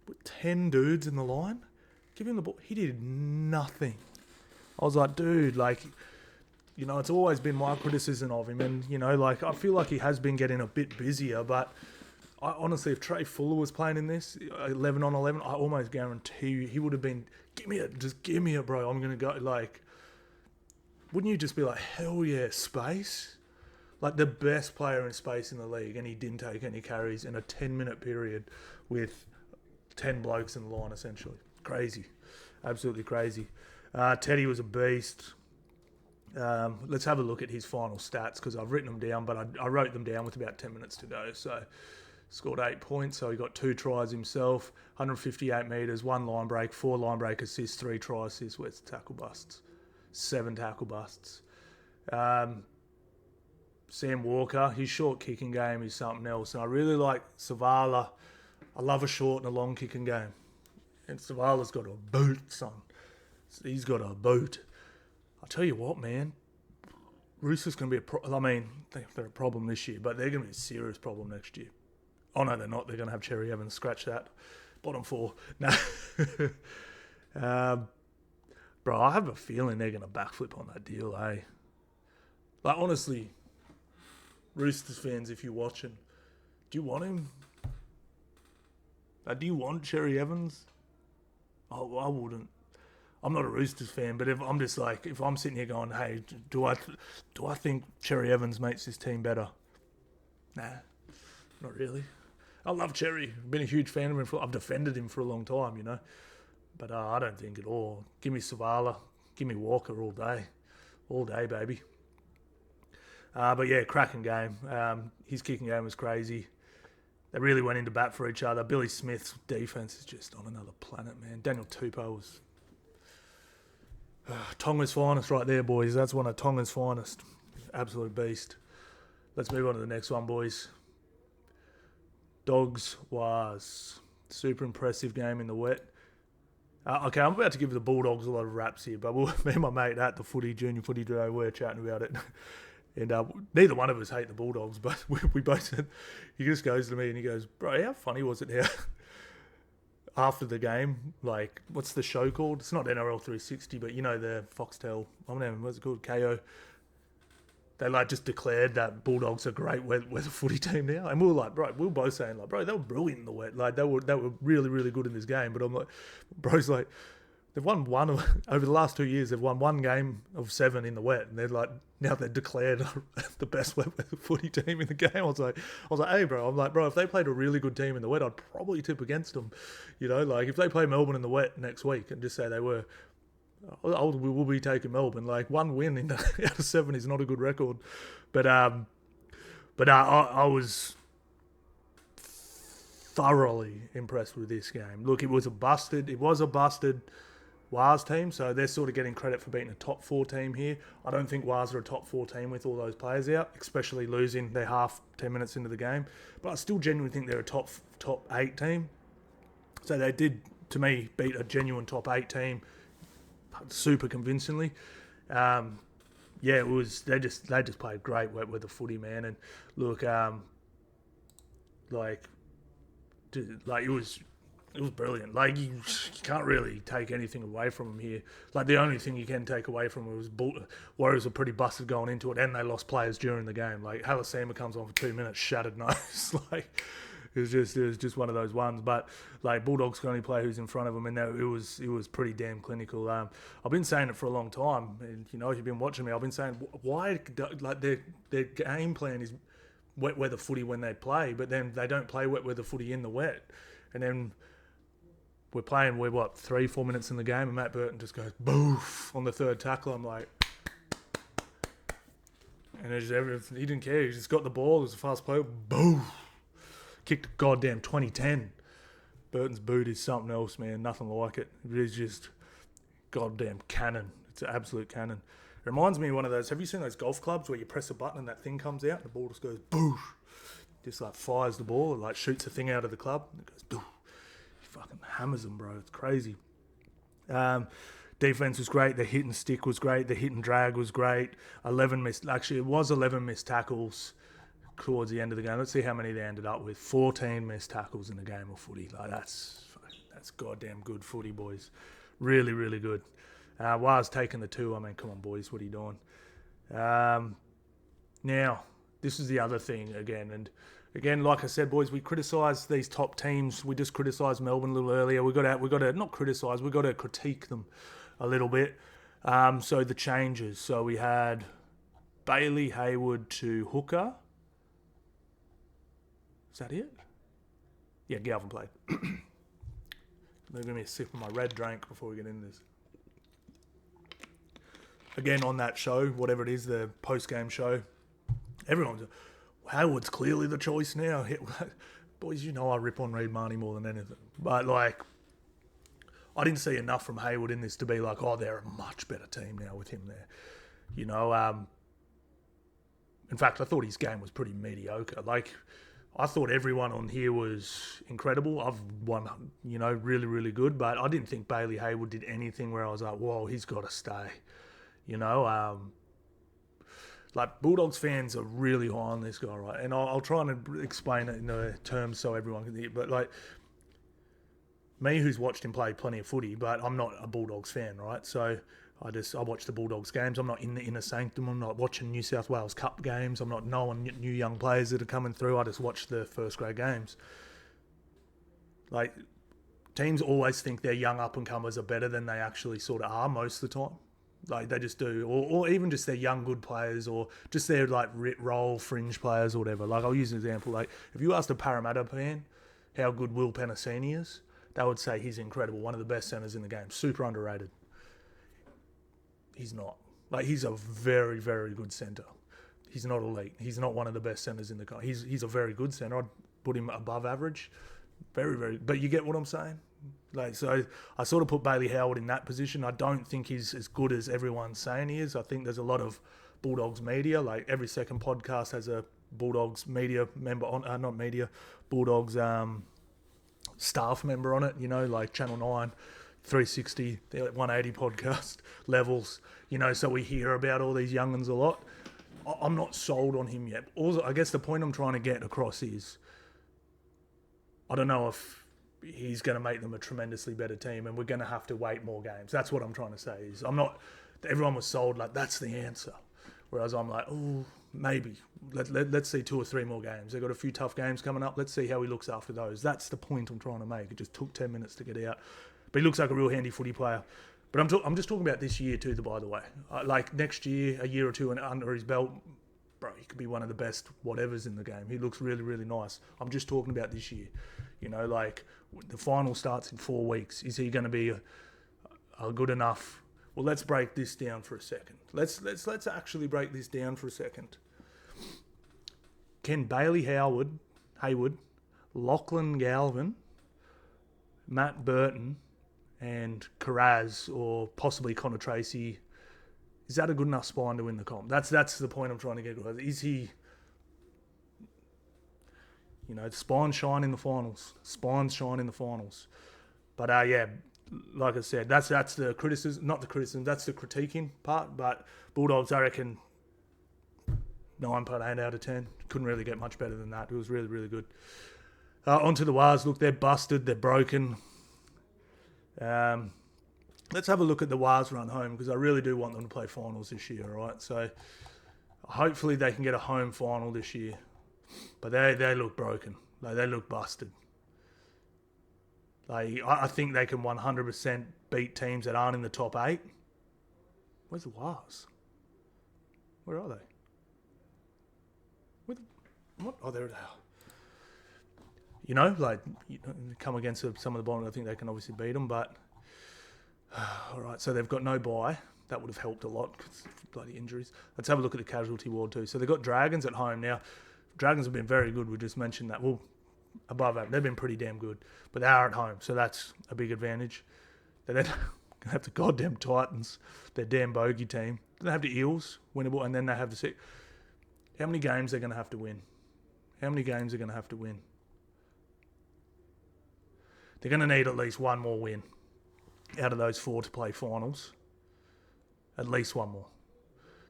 with 10 dudes in the line. Give him the ball. He did nothing. I was like, dude, like, it's always been my criticism of him. And, like, I feel like he has been getting a bit busier, but I honestly, if Trey Fuller was playing in this 11 on 11, I almost guarantee you he would have been, just give me it, bro. I'm going to go. Like, wouldn't you just be like, hell yeah, space? Like, the best player in space in the league, and he didn't take any carries in a 10-minute period with 10 blokes in the line, essentially. Crazy. Absolutely crazy. Teddy was a beast. Let's have a look at his final stats, because I've written them down, but I wrote them down with about 10 minutes to go. So, scored 8 points, so he got 2 tries himself, 158 metres, 1 line break, 4 line break assists, 3 try assists, where's the tackle busts? 7 tackle busts. Sam Walker, his short kicking game is something else. And I really like Savala. I love a short and a long kicking game. And Savala's got a boot, son. He's got a boot. I'll tell you what, man. Roosters going to be they're a problem this year, but they're going to be a serious problem next year. Oh, no, they're not. They're going to have Cherry Evans. Scratch that. Bottom 4. No. Bro, I have a feeling they're going to backflip on that deal, eh? Like, honestly, Roosters fans, if you're watching, do you want him? Do you want Cherry Evans? Oh, I wouldn't. I'm not a Roosters fan, but if I'm sitting here going, hey, do I think Cherry Evans makes this team better? Nah, not really. I love Cherry. I've been a huge fan of him. I've defended him for a long time, But I don't think at all. Give me Savala. Give me Walker all day. All day, baby. But yeah, cracking game. His kicking game was crazy. They really went into bat for each other. Billy Smith's defense is just on another planet, man. Daniel Tupou was Tonga's finest right there, boys. That's one of Tonga's finest. Absolute beast. Let's move on to the next one, boys. Dogs Wahs. Super impressive game in the wet. Okay, I'm about to give the Bulldogs a lot of raps here, but me and my mate at the junior footy today, we're chatting about it. And neither one of us hate the Bulldogs, but we both said, he just goes to me and he goes, bro, how funny was it how after the game, like, what's the show called? It's not NRL 360, but you know, the Foxtel, what's it called? KO. They like just declared that Bulldogs are great weather footy team now. And we were like, bro, we were both saying like, bro, they were brilliant in the wet. Like they were really, really good in this game. But I'm like, bro's like, they've won one over the last 2 years. They've won one game of 7 in the wet, and they're like now they're declared the best weather footy team in the game. I was like, hey, bro. I'm like, bro, if they played a really good team in the wet, I'd probably tip against them. You know, like if they play Melbourne in the wet next week and just say they were, we will be taking Melbourne. Like 1 win out of 7 is not a good record, but I was thoroughly impressed with this game. Look, it was a busted Wahs team, so they're sort of getting credit for beating a top 4 team here. I don't think Wahs are a top 4 team with all those players out, especially losing their half 10 minutes into the game. But I still genuinely think they're a top 8 team. So they did, to me, beat a genuine top 8 team super convincingly. It was they just played great wet weather footy, man. And look, it was brilliant. Like you can't really take anything away from them here. Like the only thing you can take away from it was Warriors were pretty busted going into it, and they lost players during the game. Like Halasima comes on for 2 minutes, shattered nose. Like it was just one of those ones. But like Bulldogs can only play who's in front of them, and it was pretty damn clinical. I've been saying it for a long time, and you know if you've been watching me, I've been saying why like their game plan is wet weather footy when they play, but then they don't play wet weather footy in the wet, and then we're 3-4 minutes in the game, and Matt Burton just goes boof on the third tackle. I'm like, and he didn't care. He just got the ball. It was a fast play. Boof. Kicked a goddamn 2010. Burton's boot is something else, man. Nothing like it. It is just goddamn cannon. It's an absolute cannon. It reminds me of one of those. Have you seen those golf clubs where you press a button and that thing comes out and the ball just goes boof? Just like fires the ball. It like shoots a thing out of the club and it goes boof. Fucking hammers them, bro. It's crazy. Defense was great. The hit and stick was great. The hit and drag was great. 11 missed tackles towards the end of the game. Let's see how many they ended up with. 14 missed tackles in the game of footy. Like that's goddamn good footy, boys. Really, really good. Wahs taking the 2. I mean, come on, boys. What are you doing? Now, this is the other thing again. And again, like I said, boys, we criticise these top teams. We just criticised Melbourne a little earlier. We got to not criticise. We got to critique them a little bit. So the changes. So we had Bailey Hayward to hooker. Is that it? Yeah, Galvin played. Give me a sip of my red drink before we get into this. Again, on that show, whatever it is, the post-game show, everyone's Hayward's clearly the choice now. Boys, you know I rip on Reid Marnie more than anything. But, like, I didn't see enough from Hayward in this to be like, oh, they're a much better team now with him there. You know, in fact, I thought his game was pretty mediocre. Like, I thought everyone on here was incredible. I've won, you know, really, really good. But I didn't think Bailey Hayward did anything where I was like, whoa, he's got to stay. You know, like Bulldogs fans are really high on this guy, right? And I'll try and explain it in the terms so everyone can hear. But like me, who's watched him play plenty of footy, but I'm not a Bulldogs fan, right? So I watch the Bulldogs games. I'm not in the inner sanctum. I'm not watching New South Wales Cup games. I'm not knowing new young players that are coming through. I just watch the first grade games. Like teams always think their young up and comers are better than they actually sort of are most of the time. Like they just do, or even just their young good players, or just their like role fringe players or whatever. Like I'll use an example. Like if you asked a Parramatta fan how good Will Penasini is, they would say he's incredible, one of the best centres in the game, super underrated. He's not. Like he's a very, very good centre. He's not elite. He's not one of the best centres in the country. He's a very good centre. I'd put him above average. Very, very. But you get what I'm saying? Like, so I sort of put Bailey Howard in that position. I don't think he's as good as everyone's saying he is. I think there's a lot of Bulldogs media. Like every second podcast has a Bulldogs media member on, not media, Bulldogs staff member on it, you know, like Channel 9, 360, 180 podcast levels, you know, so we hear about all these young'uns a lot. I'm not sold on him yet. Also, I guess the point I'm trying to get across is I don't know if he's going to make them a tremendously better team, and we're going to have to wait more games. That's what I'm trying to say. Is I'm not. Everyone was sold like that's the answer, whereas I'm like, oh, maybe. Let's see 2 or 3 more games. They've got a few tough games coming up. Let's see how he looks after those. That's the point I'm trying to make. It just took 10 minutes to get out, but he looks like a real handy footy player. But I'm just talking about this year too. By the way, like next year, a year or two and under his belt, bro, he could be one of the best whatevers in the game. He looks really, really nice. I'm just talking about this year. You know, like the final starts in 4 weeks. Is he going to be a good enough? Well, let's break this down for a second. Let's actually break this down for a second. Can Bailey Hayward, Lachlan Galvin, Matt Burton, and Carraz, or possibly Connor Tracy, is that a good enough spine to win the comp? That's the point I'm trying to get across. Is he, you know, spines shine in the finals. Spines shine in the finals. But yeah, like I said, that's the criticism, not the criticism, that's the critiquing part. But Bulldogs, I reckon, 9.8 out of 10. Couldn't really get much better than that. It was really, really good. Onto the Wahs. Look, they're busted. They're broken. Let's have a look at the Wahs run home, because I really do want them to play finals this year, all right? So hopefully they can get a home final this year. But they look broken. Like, they look busted. Like, I think they can 100% beat teams that aren't in the top 8. Where's the Wahs? Where are they? What? Oh, there they are. You know, like, come against some of the bottom, I think they can obviously beat them, but all right, so they've got no bye. That would have helped a lot, because bloody injuries. Let's have a look at the casualty ward too. So they've got Dragons at home. Now, Dragons have been very good. We just mentioned that. Well, above that, they've been pretty damn good, but they are at home, so that's a big advantage. They then have the goddamn Titans, their damn bogey team. Then they have the Eels, winnable, and then they have the six. How many games they're going to have to win? How many games they're going to have to win? They're going to need at least one more win out of those 4 to play finals. At least one more.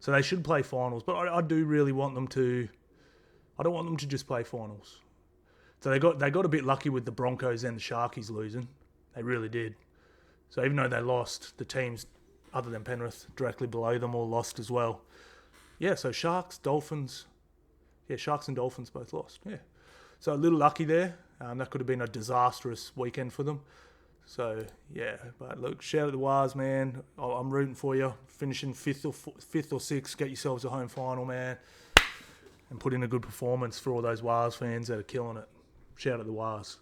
So they should play finals, but I do really want them to. I don't want them to just play finals. So they got a bit lucky with the Broncos and the Sharkies losing. They really did. So even though they lost, the teams other than Penrith directly below them all lost as well. Yeah, so Sharks, Dolphins. Yeah, Sharks and Dolphins both lost. Yeah. So a little lucky there. That could have been a disastrous weekend for them. So, yeah. But look, shout out the Wahs, man. I'm rooting for you. Finishing 5th or 6th. Get yourselves a home final, man. And put in a good performance for all those Wahs fans that are killing it. Shout out the Wahs.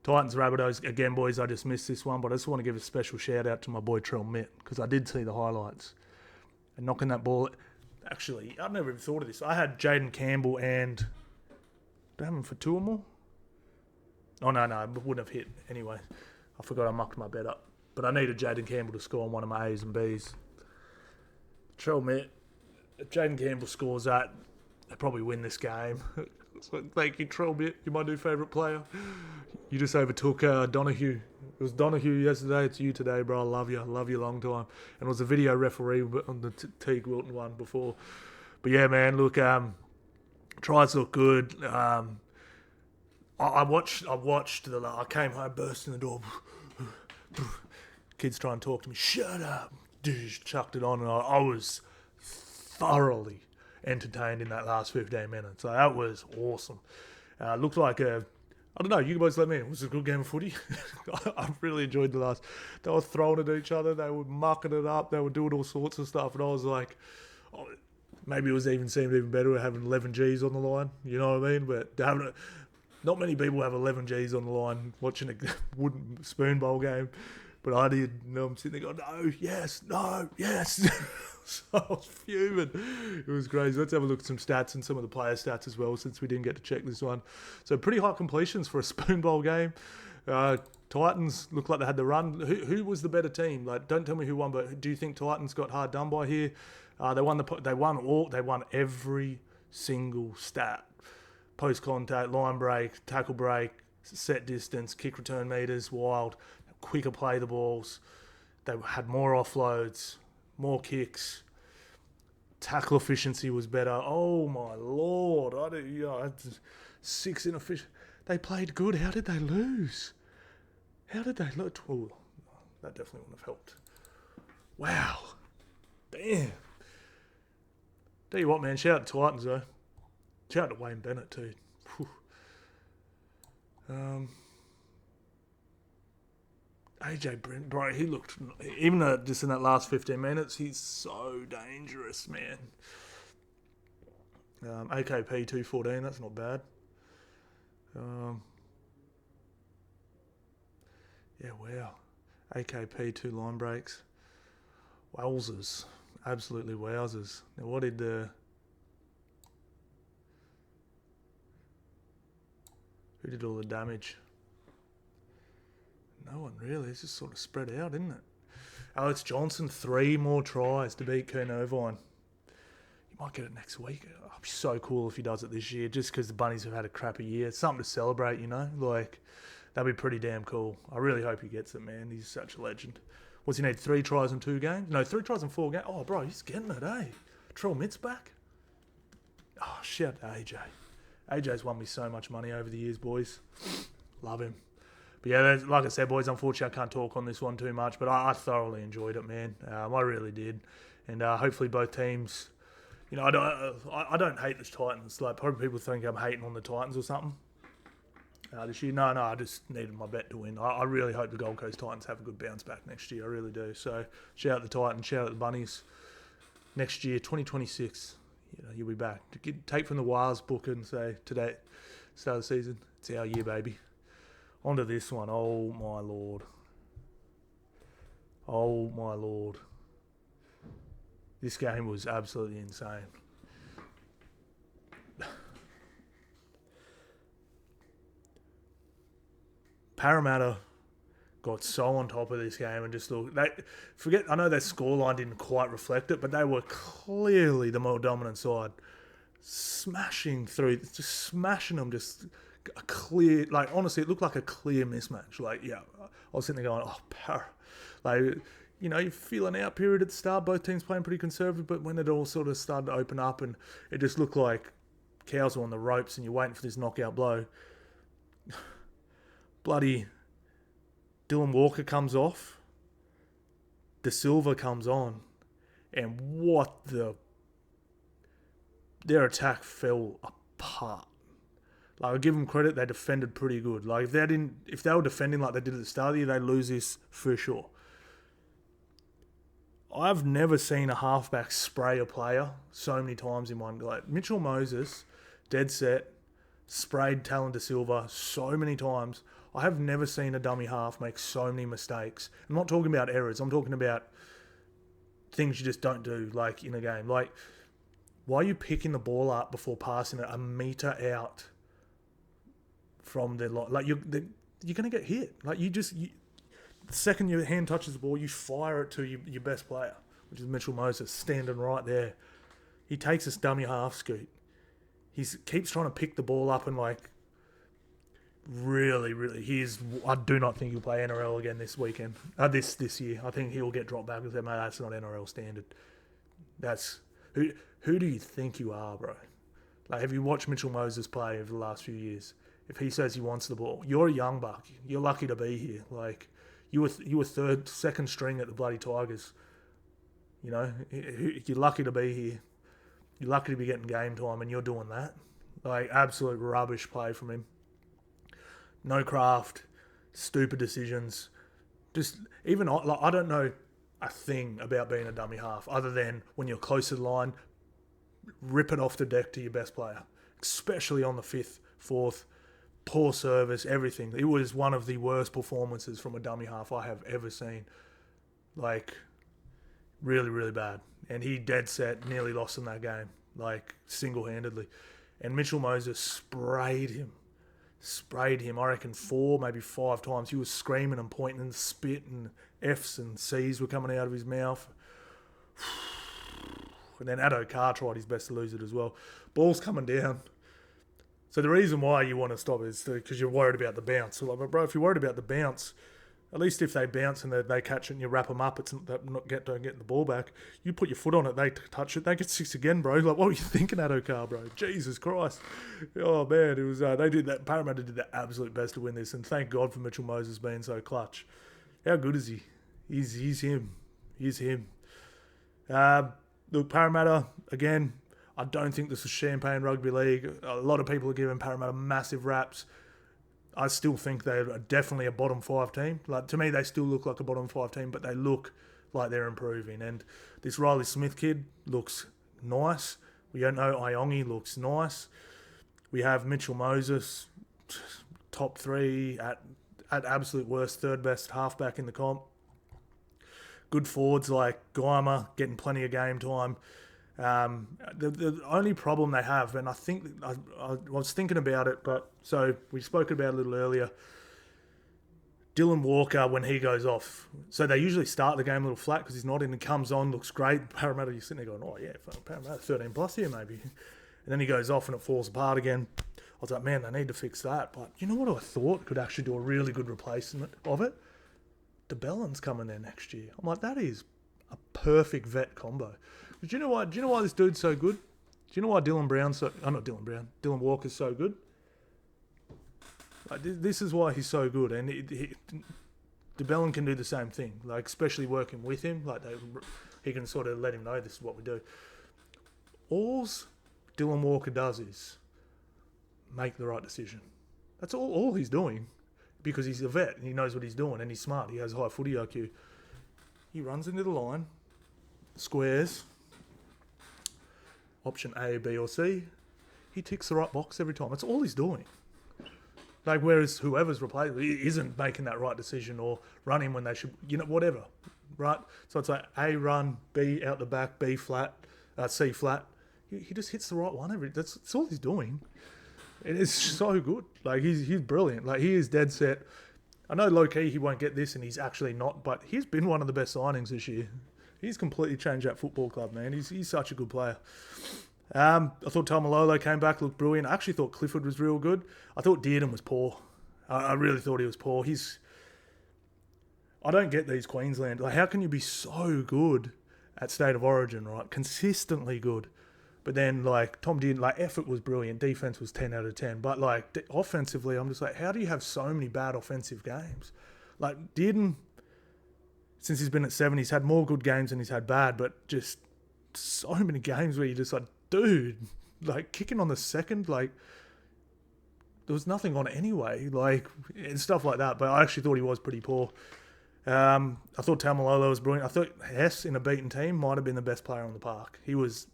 Titans, Rabbitohs. Again, boys, I just missed this one. But I just want to give a special shout out to my boy Trell Mitt, because I did see the highlights. And knocking that ball... Actually, I've never even thought of this. I had Jaden Campbell and... Did I have him for 2 or more? Oh, no, it wouldn't have hit anyway. I forgot I mucked my bet up. But I needed Jaden Campbell to score on one of my A's and B's. Trell Mitt, if Jaden Campbell scores that, they probably win this game. So, thank you, Trell Mitt. You're my new favourite player. You just overtook Donahue. It was Donahue yesterday. It's you today, bro. I love you. I love you a long time. And it was a video referee on the Teague Wilton one before. But yeah, man, look, tries look good. I watched I came home, burst in the door. Kids try and talk to me. Shut up. Chucked it on, and I was thoroughly entertained in that last 15 minutes. So that was awesome. Looked like I don't know, you guys let me in. It was a good game of footy. I really enjoyed the last. They were throwing at each other. They were mucking it up. They were doing all sorts of stuff. And I was like, oh, maybe it was seemed even better having 11 Gs on the line. You know what I mean? But not many people have 11 Gs on the line watching a wooden spoon bowl game. But I did. And I'm sitting there going, no, yes. So I was fuming. It was crazy. Let's have a look at some stats and some of the player stats as well, since we didn't get to check this one. So pretty high completions for a spoon bowl game. Titans looked like they had the run. Who was the better team? Like, don't tell me who won, but do you think Titans got hard done by here? They won every single stat. Post contact, line break, tackle break, set distance, kick return meters, wild. Quicker play the balls. They had more offloads, more kicks. Tackle efficiency was better. Oh my lord! Six inefficient. They played good. How did they lose? How did they look? Oh, that definitely wouldn't have helped. Wow. Damn. Tell you what, man. Shout out to Titans, though. Shout out to Wayne Bennett, too. AJ Brent, bro, he looked... Even just in that last 15 minutes, he's so dangerous, man. AKP 214, that's not bad. Yeah, wow. AKP 2 line breaks. Wowzers. Absolutely wowzers. Now, what did the... Who did all the damage? No one really. It's just sort of spread out, isn't it? Alex Johnson, 3 more tries to beat Kern Irvine. You might get it next week. It'll be so cool if he does it this year, just because the Bunnies have had a crappy year. It's something to celebrate, you know? Like, that'd be pretty damn cool. I really hope he gets it, man. He's such a legend. What's he need, 3 tries in 2 games? No, 3 tries in 4 games. Oh, bro, he's getting it, eh? Trell Mitt's back. Oh, shout out to AJ. AJ's won me so much money over the years, boys. Love him. But yeah, like I said, boys, unfortunately I can't talk on this one too much, but I thoroughly enjoyed it, man. I really did. And hopefully both teams, you know, I don't hate the Titans. Like, probably people think I'm hating on the Titans or something this year. No, I just needed my bet to win. I really hope the Gold Coast Titans have a good bounce back next year. I really do. So shout out the Titans, shout out the Bunnies. Next year, 2026, you know, you'll be back. Take from the Wahs book and say, today, start of the season, it's our year, baby. On to this one. Oh, my Lord. Oh, my Lord. This game was absolutely insane. Parramatta got so on top of this game and just looked... I know their scoreline didn't quite reflect it, but they were clearly the more dominant side. Smashing through... Just smashing them, just... A clear, like, honestly, it looked like a clear mismatch. Like, yeah, I was sitting there going, oh, like, you know, you're feeling out period at the start, both teams playing pretty conservative, but when it all sort of started to open up and it just looked like cows were on the ropes and you're waiting for this knockout blow, bloody Dylan Walker comes off, De Silva comes on, and their attack fell apart. Like, I'll give them credit, they defended pretty good. Like, if they were defending like they did at the start of the year, they'd lose this for sure. I've never seen a halfback spray a player so many times in one go. Like, Mitchell Moses, dead set, sprayed Talon De Silva so many times. I have never seen a dummy half make so many mistakes. I'm not talking about errors. I'm talking about things you just don't do, like, in a game. Like, why are you picking the ball up before passing it a metre out from the line? Like, you're going to get hit. Like, the second your hand touches the ball, you fire it to your best player, which is Mitchell Moses, standing right there. He takes this dummy half scoot. He keeps trying to pick the ball up and, like, really, I do not think he'll play NRL again this weekend. This year. I think he'll get dropped back and say, mate, that's not NRL standard. That's... Who do you think you are, bro? Like, have you watched Mitchell Moses play over the last few years? If he says he wants the ball, you're a young buck. You're lucky to be here. Like, you were second string at the bloody Tigers. You know, you're lucky to be here. You're lucky to be getting game time, and you're doing that. Like, absolute rubbish play from him. No craft, stupid decisions. Just even like, I don't know a thing about being a dummy half other than when you're close to the line, rip it off the deck to your best player, especially on the 5th, 4th. Poor service, everything. It was one of the worst performances from a dummy half I have ever seen. Like, really, really bad. And he dead set, nearly lost in that game, like, single-handedly. And Mitchell Moses sprayed him, I reckon 4, maybe 5 times. He was screaming and pointing and spit and F's and C's were coming out of his mouth. And then Addo Carr tried his best to lose it as well. Ball's coming down. So the reason why you want to stop it is because you're worried about the bounce. So like, but bro, if you're worried about the bounce, at least if they bounce and they catch it and you wrap them up, don't get the ball back. You put your foot on it, they touch it, they get 6 again, bro. Like, what were you thinking, Addo Carr, bro? Jesus Christ. Oh, man, it was they did that. Parramatta did their absolute best to win this, and thank God for Mitchell Moses being so clutch. How good is he? He's him. He's him. Look, Parramatta, again, I don't think this is Champagne Rugby League. A lot of people are giving Parramatta massive raps. I still think they're definitely a bottom 5 team. Like, to me, they still look like a bottom 5 team, but they look like they're improving. And this Riley Smith kid looks nice. We don't know Iongi looks nice. We have Mitchell Moses, top 3 at absolute worst, 3rd best halfback in the comp. Good forwards like Guymer getting plenty of game time. The only problem they have, and I think I was thinking about it, but so we spoke about it a little earlier. Dylan Walker, when he goes off, so they usually start the game a little flat because he's not in and comes on, looks great. Parramatta, you're sitting there going, oh yeah, Parramatta 13 plus here maybe. And then he goes off and it falls apart again. I was like, man, they need to fix that. But you know what I thought could actually do a really good replacement of it? DeBellin's coming there next year. I'm like, that is a perfect vet combo. Do you know why? Do you know why this dude's so good? Do you know why Dylan Walker's so good? Like, this is why he's so good, and DeBellin can do the same thing. Like, especially working with him, like he can sort of let him know this is what we do. All Dylan Walker does is make the right decision. That's all he's doing, because he's a vet and he knows what he's doing and he's smart. He has high footy IQ. He runs into the line, squares. Option A, B, or C, he ticks the right box every time. That's all he's doing. Like, whereas whoever's replaced isn't making that right decision or running when they should, whatever, right? So it's like A run, B out the back, B flat, C flat. He just hits the right one that's all he's doing. And it's so good. Like, he's brilliant. Like, he is dead set. I know low-key he won't get this, and he's actually not, but he's been one of the best signings this year. He's completely changed that football club, man. He's such a good player. I thought Taumalolo came back, looked brilliant. I actually thought Clifford was real good. I thought Dearden was poor. I really thought he was poor. I don't get these Queensland. Like, how can you be so good at State of Origin, right? Consistently good. But then, like, Tom Dearden, like, effort was brilliant. Defense was 10 out of 10. But, like, offensively, I'm just like, how do you have so many bad offensive games? Like, Dearden, since he's been at 7, he's had more good games than he's had bad, but just so many games where you're just like, dude, like, kicking on the second, like, there was nothing on it anyway, like, and stuff like that. But I actually thought he was pretty poor. I thought Taumalolo was brilliant. I thought Hess, in a beaten team, might have been the best player on the park. He was,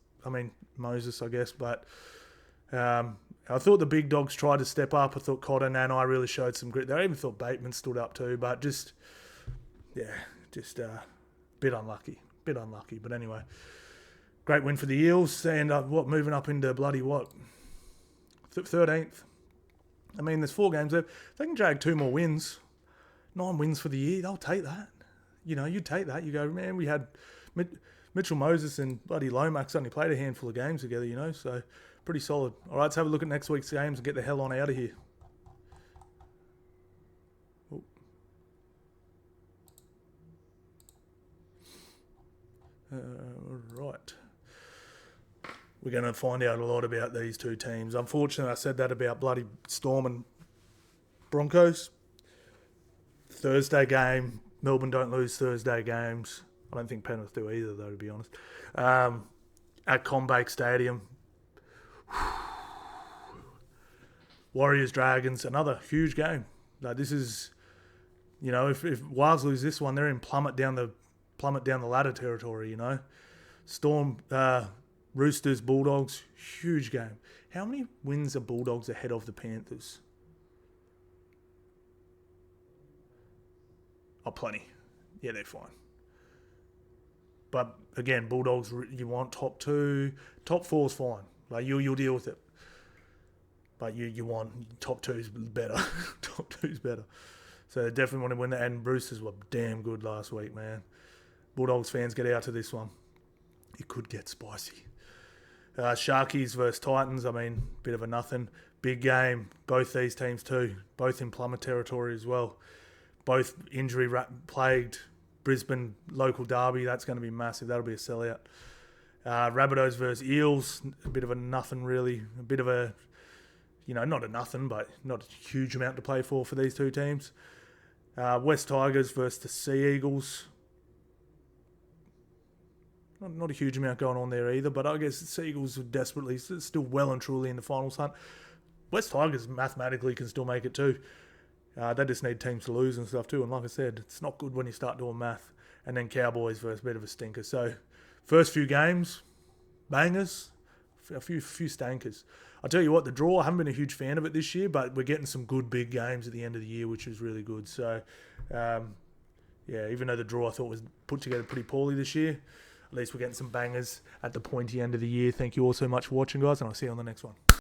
Moses, I guess, but I thought the big dogs tried to step up. I thought Cotton and I really showed some grit. I even thought Bateman stood up too, but just a bit unlucky. But anyway, great win for the Eels, and moving up into bloody 13th. There's 4 games left. If they can drag 2 more wins, 9 wins for the year, they'll take that. You take that. You go, man, we had Mitchell Moses and bloody Lomax only played a handful of games together, so pretty solid. All right, let's have a look at next week's games and get the hell on out of here. Right. We're going to find out a lot about these 2 teams. Unfortunately, I said that about bloody Storm and Broncos. Thursday game. Melbourne don't lose Thursday games. I don't think Penrith do either, though, to be honest. At CommBank Stadium. Warriors Dragons, another huge game. Like, this is, if Wahs lose this one, they're in plummet down the ladder territory, Storm, Roosters, Bulldogs, huge game. How many wins are Bulldogs ahead of the Panthers? Oh, plenty. Yeah, they're fine. But again, Bulldogs, you want top 2, top 4's fine. Like, you'll deal with it. But you want top 2's better. Top 2's better. So they definitely want to win that. And Roosters were damn good last week, man. Bulldogs fans, get out to this one. it could get spicy. Sharkies versus Titans, I mean, bit of a nothing. Big game, both these teams too, both in Plummer territory as well. Both injury-plagued. Brisbane local derby, that's going to be massive. That'll be a sellout. Rabbitohs versus Eels, a bit of a nothing really. A bit of a, not a nothing, but not a huge amount to play for these two teams. West Tigers versus the Sea Eagles. Not a huge amount going on there either, but I guess the Sea Eagles are desperately still well and truly in the finals hunt. West Tigers mathematically can still make it too. They just need teams to lose and stuff too. And like I said, it's not good when you start doing math. And then Cowboys versus a bit of a stinker. So first few games, bangers, a few stankers. I'll tell you what, the draw, I haven't been a huge fan of it this year, but we're getting some good big games at the end of the year, which is really good. So, even though the draw I thought was put together pretty poorly this year, at least we're getting some bangers at the pointy end of the year. Thank you all so much for watching, guys, and I'll see you on the next one.